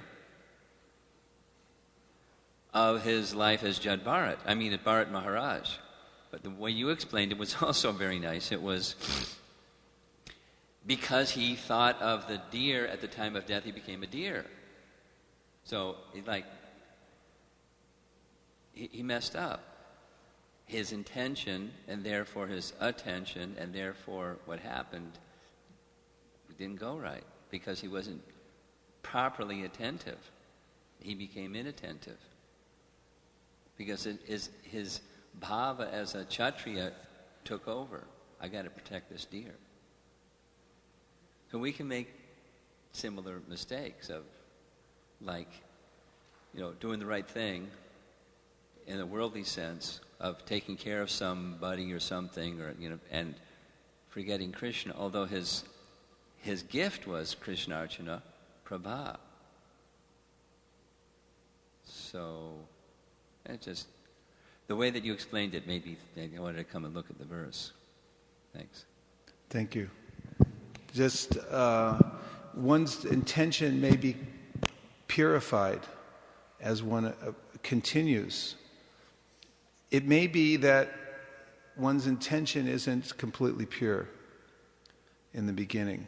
of his life as Jad Bharat. I mean, at Bharat Maharaj. But the way you explained it was also very nice. It was because he thought of the deer at the time of death, he became a deer. So, he messed up. His intention, and therefore his attention, and therefore what happened didn't go right because he wasn't properly attentive. He became inattentive because his bhava as a kshatriya took over. I got to protect this deer. So we can make similar mistakes of, doing the right thing in a worldly sense, of taking care of somebody or something, and forgetting Krishna, although his gift was Krishnarchana Prabha. So, the way that you explained it made me think I wanted to come and look at the verse. Thanks. Thank you. Just one's intention may be purified as one continues. It may be that one's intention isn't completely pure in the beginning.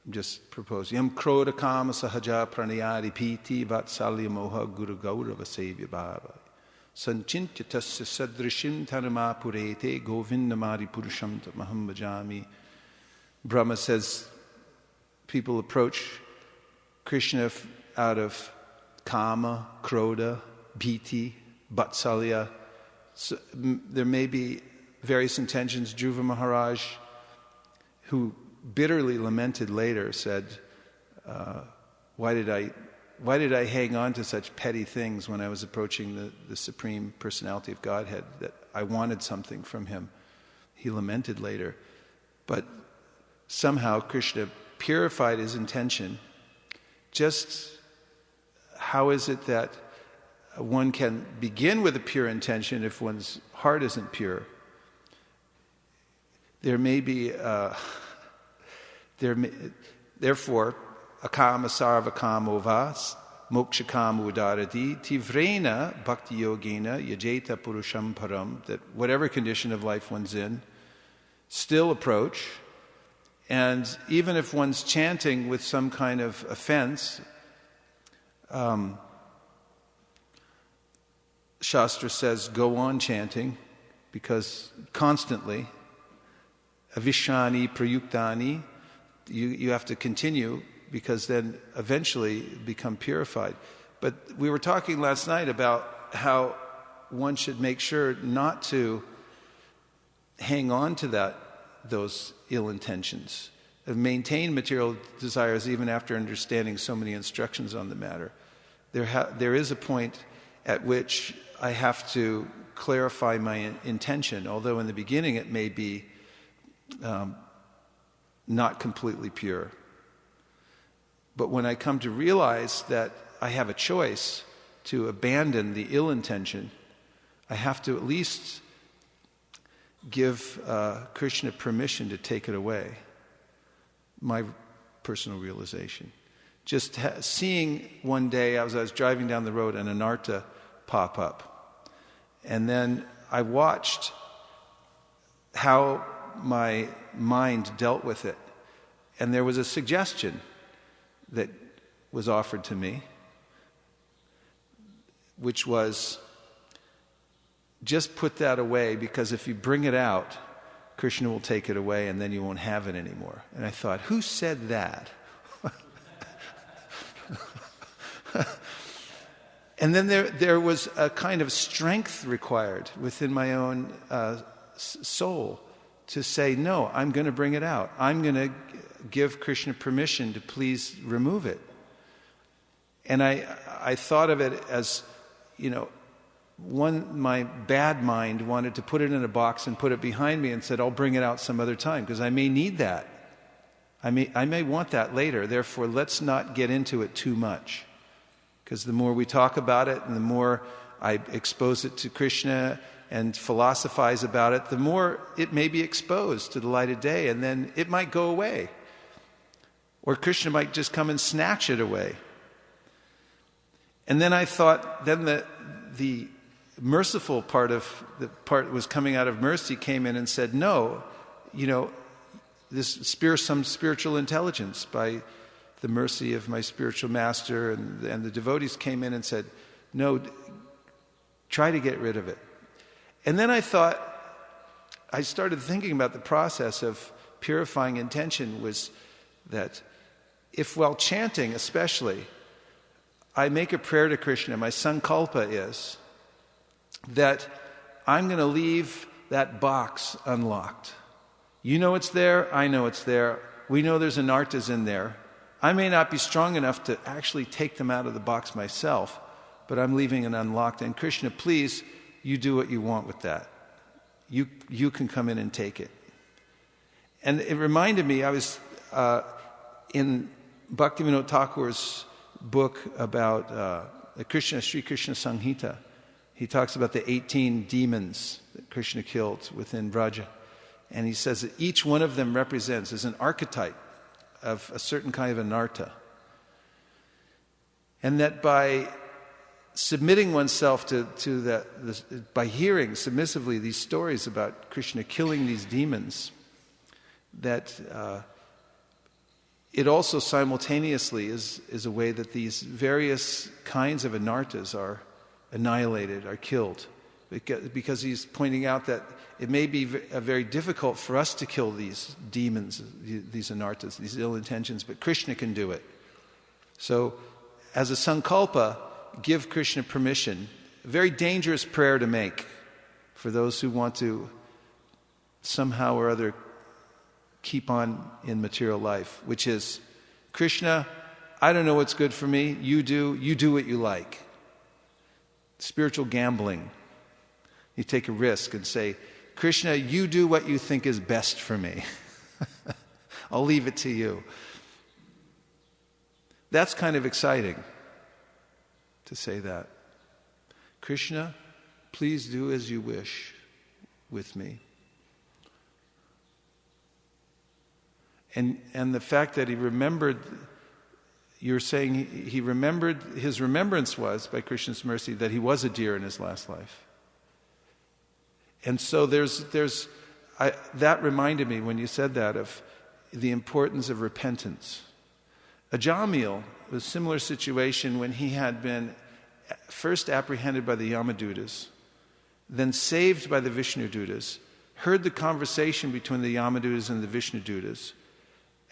I'm just proposing. Yam krodha kama sahaja pranayadi piti vatsalya moha guru gaurava sevya bhava. Sanchintya tasya sadrishim tanama purete govindamari purusham tamaham bhajami. Brahma says people approach Krishna out of kama, krodha, bhiti, vatsalya. So, there may be various intentions. Dhruva Maharaj, who bitterly lamented later, said, why did I hang on to such petty things when I was approaching the Supreme Personality of Godhead, that I wanted something from him? He lamented later. But somehow Krishna purified his intention. Just how is it that one can begin with a pure intention if one's heart isn't pure? There may be, therefore, akama sarva kamo vas, moksha kamo udarati, tivrena bhakti yogena yajeta purusham param, that whatever condition of life one's in, still approach. And even if one's chanting with some kind of offense, Shastra says go on chanting, because constantly, avishani prayuktani, you have to continue, because then eventually become purified. But we were talking last night about how one should make sure not to hang on to those ill intentions, maintain material desires even after understanding so many instructions on the matter. There is a point at which I have to clarify my intention, although in the beginning it may be not completely pure. But when I come to realize that I have a choice to abandon the ill intention, I have to at least give Krishna permission to take it away. My personal realization. Just seeing one day, I was driving down the road, an anartha pop up. And then I watched how my mind dealt with it. And there was a suggestion that was offered to me, which was, just put that away, because if you bring it out, Krishna will take it away and then you won't have it anymore. And I thought, who said that? And then there was a kind of strength required within my own soul to say, no, I'm going to bring it out. I'm going to give Krishna permission to please remove it. And I thought of it as, my bad mind wanted to put it in a box and put it behind me and said, I'll bring it out some other time because I may need that. I may want that later. Therefore, let's not get into it too much. Because the more we talk about it and the more I expose it to Krishna and philosophize about it, the more it may be exposed to the light of day, and then it might go away. Or Krishna might just come and snatch it away. And then I thought, then the merciful part of the part that was coming out of mercy came in and said, no, some spiritual intelligence by the mercy of my spiritual master and the devotees came in and said, no, try to get rid of it. And then I started thinking about the process of purifying intention was that if while chanting especially, I make a prayer to Krishna, my sankalpa is that I'm going to leave that box unlocked. You know it's there, I know it's there, we know there's anartas in there. I may not be strong enough to actually take them out of the box myself, but I'm leaving it unlocked. And Krishna, please, you do what you want with that. You can come in and take it. And it reminded me, I was in Bhaktivinoda Thakur's book about the Sri Krishna Samhita. He talks about the 18 demons that Krishna killed within Vraja. And he says that each one of them represents, as an archetype of a certain kind of anartha. And that by submitting oneself to that, by hearing submissively these stories about Krishna killing these demons, that it also simultaneously is a way that these various kinds of anarthas are annihilated, are killed. Because he's pointing out that it may be very difficult for us to kill these demons, these anarthas, these ill intentions, but Krishna can do it. So, as a sankalpa, give Krishna permission. A very dangerous prayer to make for those who want to somehow or other keep on in material life, which is, Krishna, I don't know what's good for me, you do what you like. Spiritual gambling. You take a risk and say, Krishna, you do what you think is best for me. I'll leave it to you. That's kind of exciting to say that. Krishna, please do as you wish with me. And the fact that he remembered, you're saying he remembered, his remembrance was, by Krishna's mercy, that he was a deer in his last life. And so that reminded me when you said that of the importance of repentance. Ajamil was a similar situation when he had been first apprehended by the Yamadutas, then saved by the Vishnudutas, heard the conversation between the Yamadutas and the Vishnudutas.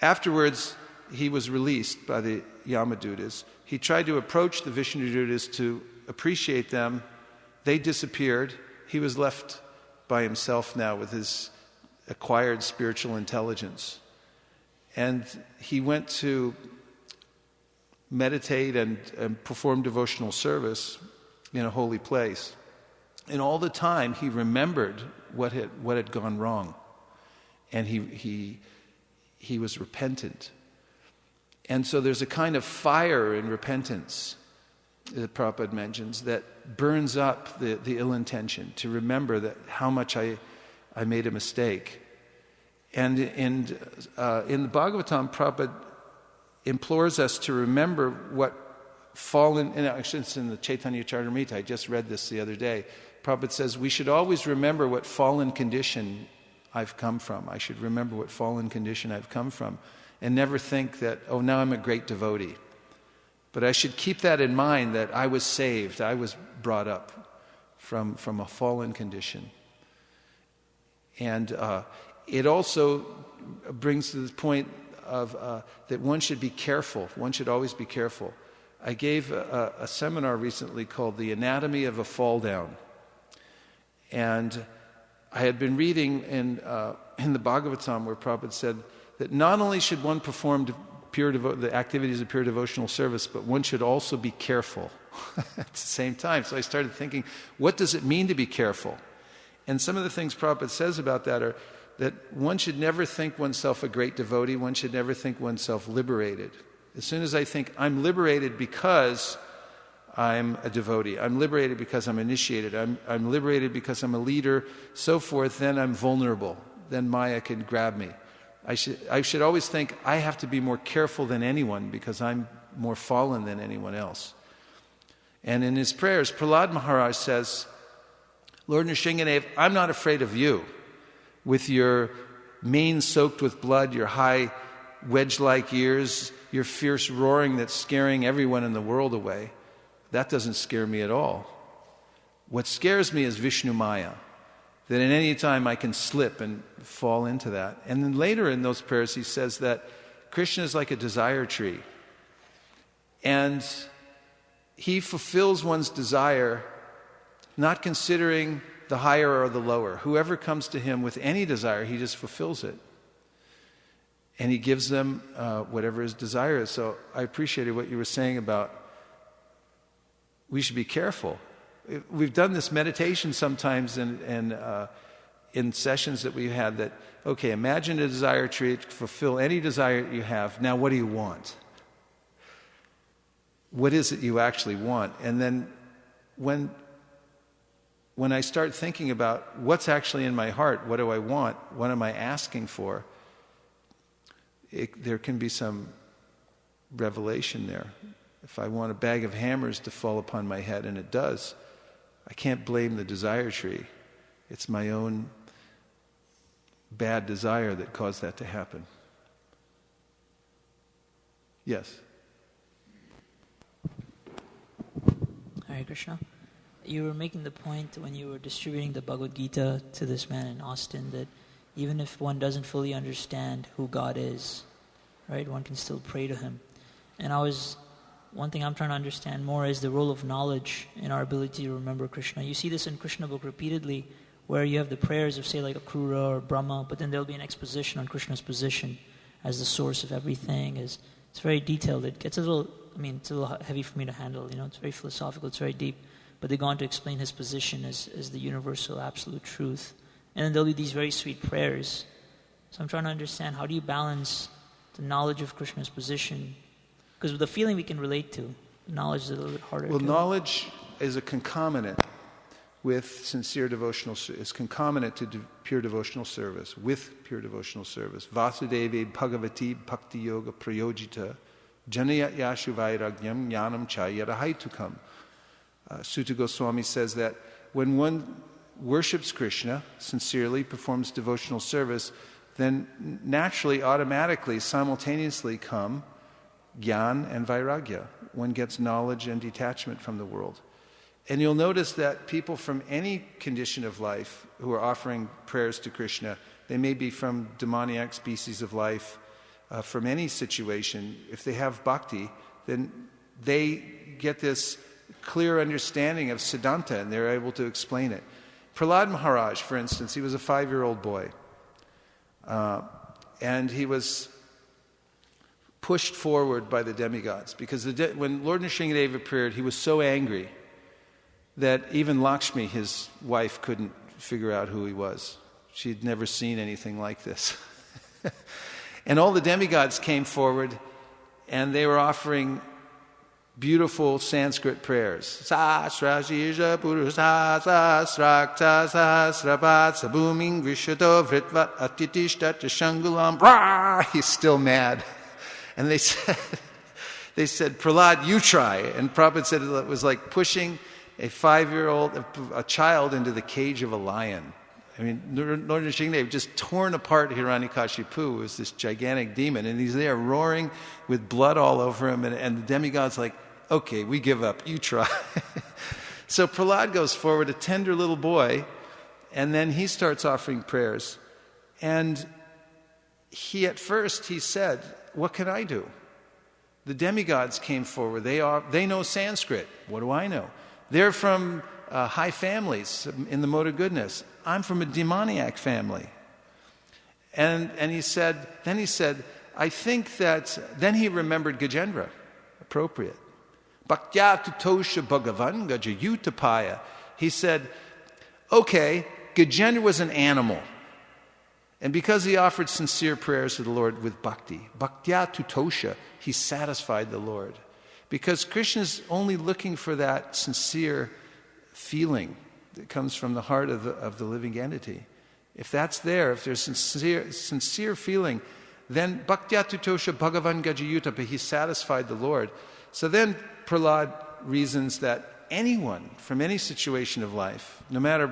Afterwards, he was released by the Yamadutas. He tried to approach the Vishnudutas to appreciate them. They disappeared. He was left by himself now with his acquired spiritual intelligence. And he went to meditate and perform devotional service in a holy place. And all the time he remembered what had gone wrong. And he was repentant. And so there's a kind of fire in repentance that Prabhupada mentions that burns up the ill intention, to remember that how much I made a mistake. And in the Bhagavatam, Prabhupada implores us to remember what fallen, and actually it's in the Chaitanya Charitamrita, I just read this the other day. Prabhupada says we should always remember what fallen condition I've come from. I should remember what fallen condition I've come from and never think that, oh, now I'm a great devotee. But I should keep that in mind, that I was saved. I was brought up from a fallen condition. And it also brings to the point of that one should be careful. One should always be careful. I gave a seminar recently called The Anatomy of a Fall Down. And I had been reading in the Bhagavatam where Prabhupada said that not only should one perform the activities of pure devotional service, but one should also be careful at the same time. So I started thinking, what does it mean to be careful? And some of the things Prabhupada says about that are that one should never think oneself a great devotee, one should never think oneself liberated. As soon as I think I'm liberated because I'm a devotee, I'm liberated because I'm initiated, I'm liberated because I'm a leader, so forth, then I'm vulnerable. Then Maya can grab me. I should always think I have to be more careful than anyone because I'm more fallen than anyone else. And in his prayers, Prahlad Maharaj says, Lord Nrsingadev, I'm not afraid of you. With your mane soaked with blood, your high wedge-like ears, your fierce roaring that's scaring everyone in the world away, that doesn't scare me at all. What scares me is Vishnu Maya, that at any time I can slip and fall into that. And then later in those prayers he says that Krishna is like a desire tree. And he fulfills one's desire, not considering the higher or the lower. Whoever comes to him with any desire, he just fulfills it. And he gives them whatever his desire is. So I appreciated what you were saying about we should be careful. We've done this meditation sometimes in sessions that we've had that, okay, imagine a desire tree to fulfill any desire that you have. Now what do you want? What is it you actually want? And then when I start thinking about what's actually in my heart, what do I want, what am I asking for, there can be some revelation there. If I want a bag of hammers to fall upon my head, and it does, I can't blame the desire tree. It's my own bad desire that caused that to happen. Yes? Hare Krishna. You were making the point when you were distributing the Bhagavad Gita to this man in Austin that even if one doesn't fully understand who God is, right, one can still pray to Him. And one thing I'm trying to understand more is the role of knowledge in our ability to remember Krishna. You see this in Krishna book repeatedly, where you have the prayers of, say, like Akrura or Brahma, but then there'll be an exposition on Krishna's position as the source of everything. It's very detailed. It gets it's a little heavy for me to handle. It's very philosophical. It's very deep. But they go on to explain his position as the universal absolute truth. And then there'll be these very sweet prayers. So I'm trying to understand, how do you balance the knowledge of Krishna's position? Because the feeling we can relate to, knowledge is a little bit harder. Well, knowledge is a concomitant with sincere devotional service, is concomitant to pure devotional service, with pure devotional service. Vasudeve Bhagavati Bhakti Yoga Prayojita Janayat Yashu Vairagyam Jnanam Chayarahaitukam. Sutta Goswami says that when one worships Krishna, sincerely performs devotional service, then naturally, automatically, simultaneously come Gyan and Vairagya. One gets knowledge and detachment from the world. And you'll notice that people from any condition of life who are offering prayers to Krishna, they may be from demoniac species of life, from any situation, if they have bhakti, then they get this clear understanding of Siddhanta and they're able to explain it. Prahlad Maharaj, for instance, he was a 5-year-old boy. And he was pushed forward by the demigods because when Lord Nrsingadev appeared, he was so angry that even Lakshmi, his wife, couldn't figure out who he was. She'd never seen anything like this. And all the demigods came forward and they were offering beautiful Sanskrit prayers. Sasrajija Purusa Sasrakta Sasrapat Sabuming Vishuto Vritvat Atitishta Shangulam. He's still mad. And they said, Prahlad, you try. And Prabhupada said it was like pushing a 5-year-old, a child into the cage of a lion. I mean, Lord Nrsimhadev just torn apart Hiranyakashipu, who was this gigantic demon, and he's there roaring with blood all over him, and the demigod's like, okay, we give up, you try. So Prahlad goes forward, a tender little boy, and then he starts offering prayers. And at first he said, what can I do? The demigods came forward. They know Sanskrit. What do I know? They're from high families in the mode of goodness. I'm from a demoniac family. And he said, I think that, then he remembered Gajendra, appropriate. Bhaktya tutosha bhagavan gajayutapaya. He said, okay, Gajendra was an animal. And because he offered sincere prayers to the Lord with bhakti, bhaktya tutosha, he satisfied the Lord. Because Krishna is only looking for that sincere feeling that comes from the heart of the living entity. If that's there, if there's sincere feeling, then bhaktya tutosha bhagavan gajayutapa, he satisfied the Lord. So then Prahlad reasons that anyone from any situation of life, no matter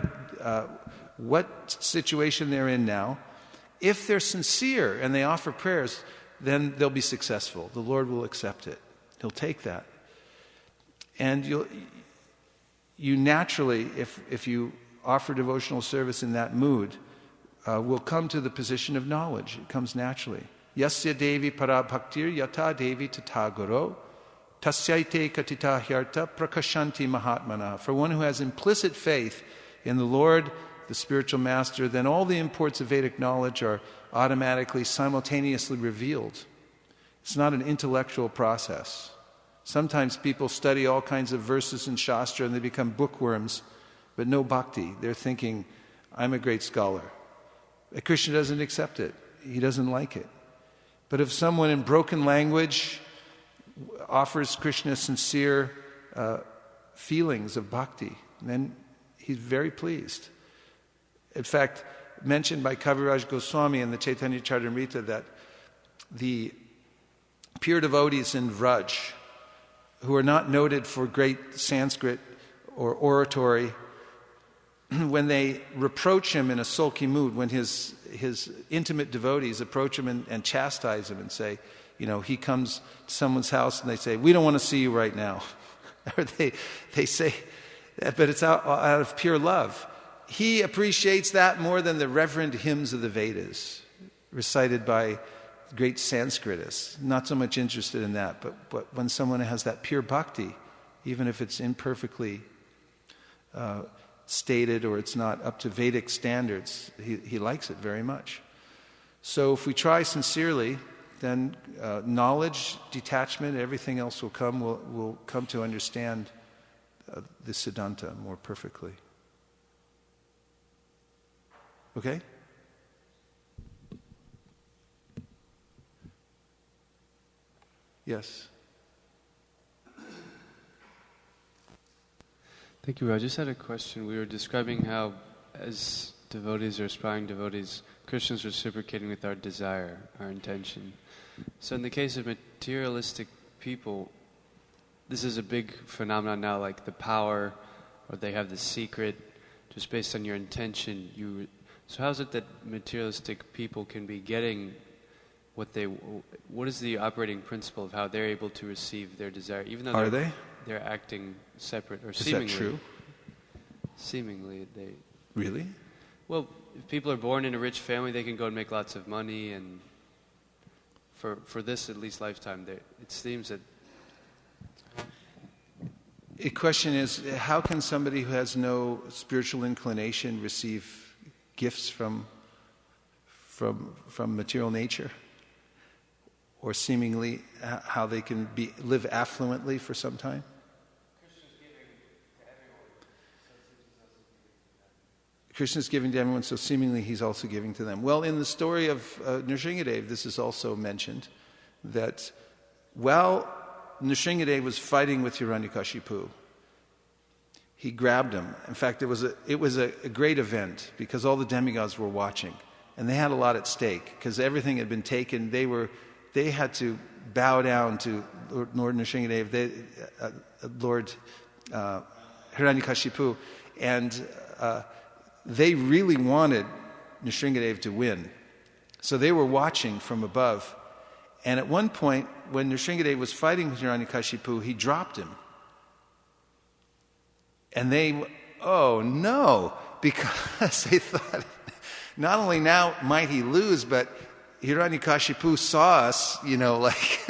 what situation they're in now, if they're sincere and they offer prayers, then they'll be successful. The Lord will accept it. He'll take that. And you naturally, if you offer devotional service in that mood, will come to the position of knowledge. It comes naturally. Yasya devi para bhaktir yata devi tata guru tasyaite katita hyarta prakashanti mahatmana. For one who has implicit faith in the Lord, the spiritual master, then all the imports of Vedic knowledge are automatically, simultaneously revealed. It's not an intellectual process. Sometimes people study all kinds of verses in Shastra and they become bookworms, but no bhakti. They're thinking, I'm a great scholar. Krishna doesn't accept it. He doesn't like it. But if someone in broken language offers Krishna sincere feelings of bhakti, then he's very pleased. In fact, mentioned by Kaviraj Goswami in the Chaitanya Charitamrita that the pure devotees in Vraj, who are not noted for great Sanskrit or oratory, when they reproach him in a sulky mood, when his intimate devotees approach him and chastise him and say, he comes to someone's house and they say, we don't want to see you right now. Or they say, but it's out of pure love. He appreciates that more than the reverent hymns of the Vedas, recited by great Sanskritists. Not so much interested in that, but when someone has that pure bhakti, even if it's imperfectly stated or it's not up to Vedic standards, he likes it very much. So if we try sincerely, then knowledge, detachment, everything else will come. We'll come to understand the Siddhanta more perfectly. Okay? Yes. Thank you. I just had a question. We were describing how, as devotees or aspiring devotees, Krishna's reciprocating with our desire, our intention. So in the case of materialistic people, this is a big phenomenon now, like the power, or they have the secret, just based on your intention. So how is it that materialistic people can be getting what is the operating principle of how they're able to receive their desire, even though they're acting separate, or seemingly? Is that true? Seemingly, they... Really? Well, if people are born in a rich family, they can go and make lots of money, and for this, at least, lifetime, it seems that... The question is, how can somebody who has no spiritual inclination receive gifts from material nature? Or seemingly how they can live affluently for some time? Krishna's giving to everyone, so seemingly he's also giving to them. Well, in the story of Nrsimhadev, this is also mentioned, that while Nrsimhadev was fighting with Hiranyakashipu, he grabbed him. In fact, it was a great event because all the demigods were watching, and they had a lot at stake because everything had been taken. They had to bow down to Lord Nrsimhadev, Lord Hiranyakashipu, and they really wanted Nrsingadev to win. So they were watching from above. And at one point, when Nrsingadev was fighting with Hiranyakashipu, he dropped him. And they, oh no, because they thought, not only now might he lose, but Hiranyakashipu saw us, like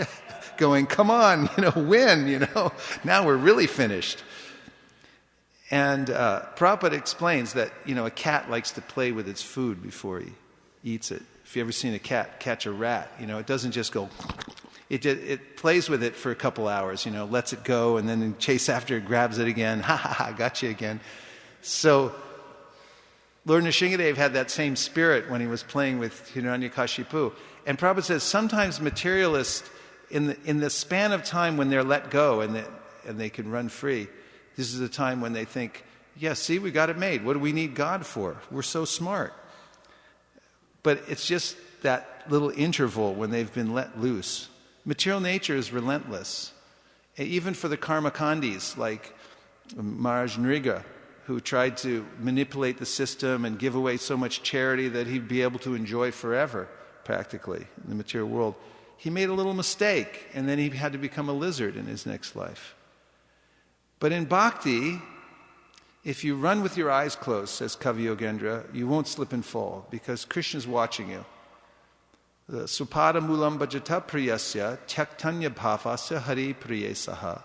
going, come on, win, now we're really finished. And Prabhupada explains that, a cat likes to play with its food before he eats it. If you've ever seen a cat catch a rat, it doesn't just go, it plays with it for a couple hours, lets it go and then chase after it, grabs it again, ha ha ha, got you again. So Lord Nrsingadev had that same spirit when he was playing with Hiranyakashipu. And Prabhupada says sometimes materialists, in the span of time when they're let go and they can run free, this is a time when they think, yeah, see, we got it made. What do we need God for? We're so smart. But it's just that little interval when they've been let loose. Material nature is relentless. Even for the karmakandis, like Maharaj Nriga, who tried to manipulate the system and give away so much charity that he'd be able to enjoy forever, practically, in the material world. He made a little mistake, and then he had to become a lizard in his next life. But in bhakti, if you run with your eyes closed, says Kavi Yogendra, you won't slip and fall, because Krishna's watching you. Supada mulam bhajata priyasya tyaktanya bhavasya hari priyesaha.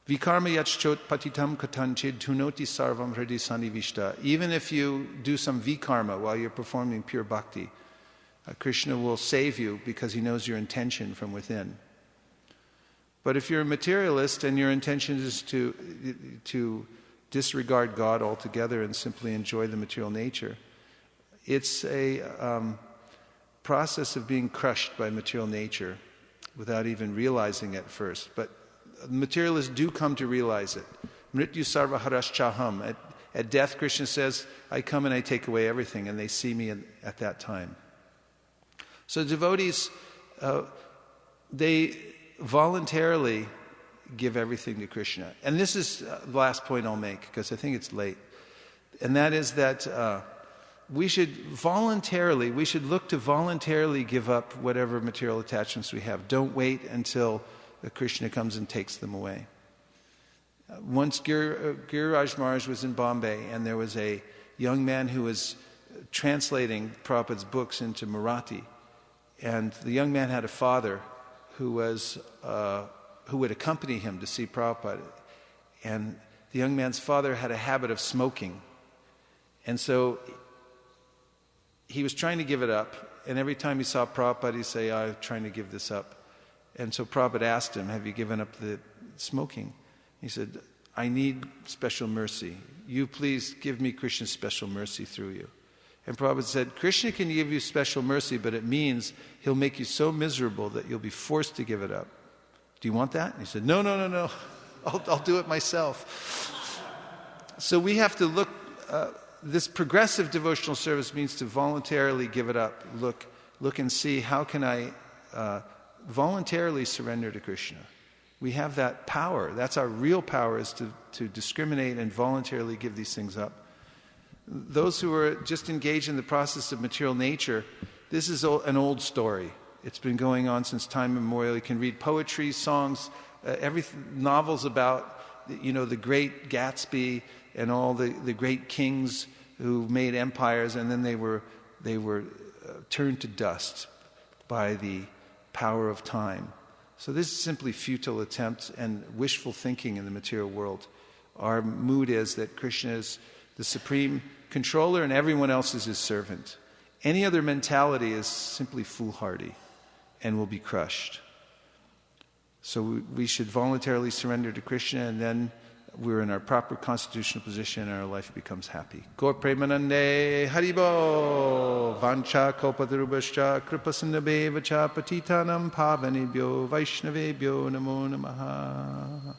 Vikarma yachchot patitam katanchid dhunoti sarvam hridi sanivishta. Even if you do some vikarma while you're performing pure bhakti, Krishna will save you because he knows your intention from within. But if you're a materialist and your intention is to disregard God altogether and simply enjoy the material nature, it's a process of being crushed by material nature without even realizing it first. But materialists do come to realize it. Mrityu sarva haraschaham. At death, Krishna says, I come and I take away everything, and they see me at that time. So devotees, they voluntarily give everything to Krishna. And this is the last point I'll make, because I think it's late. And that is that we should look to voluntarily give up whatever material attachments we have. Don't wait until Krishna comes and takes them away. Once Giriraj Maharaj was in Bombay, and there was a young man who was translating Prabhupada's books into Marathi. And the young man had a father who would accompany him to see Prabhupada. And the young man's father had a habit of smoking. And so he was trying to give it up. And every time he saw Prabhupada, he'd say, I'm trying to give this up. And so Prabhupada asked him, have you given up the smoking? He said, I need special mercy. You please give me Krishna's special mercy through you. And Prabhupada said, Krishna can give you special mercy, but it means he'll make you so miserable that you'll be forced to give it up. Do you want that? And he said, no. I'll do it myself. So we have to look, this progressive devotional service means to voluntarily give it up. Look and see, how can I voluntarily surrender to Krishna? We have that power. That's our real power, is to discriminate and voluntarily give these things up. Those who are just engaged in the process of material nature, this is an old story. It's been going on since time immemorial. You can read poetry, songs, novels about, the great Gatsby and all the great kings who made empires, and then they were turned to dust by the power of time. So this is simply futile attempt and wishful thinking in the material world. Our mood is that Krishna is the supreme controller and everyone else is his servant. Any other mentality is simply foolhardy and will be crushed. So we should voluntarily surrender to Krishna, and then we're in our proper constitutional position and our life becomes happy. Gaur Premanande Haribo Vancha Kopadarubhascha Kripasindabeva Cha Patitanam Pavanebhyo Vaishnavebhyo Namo Namaha.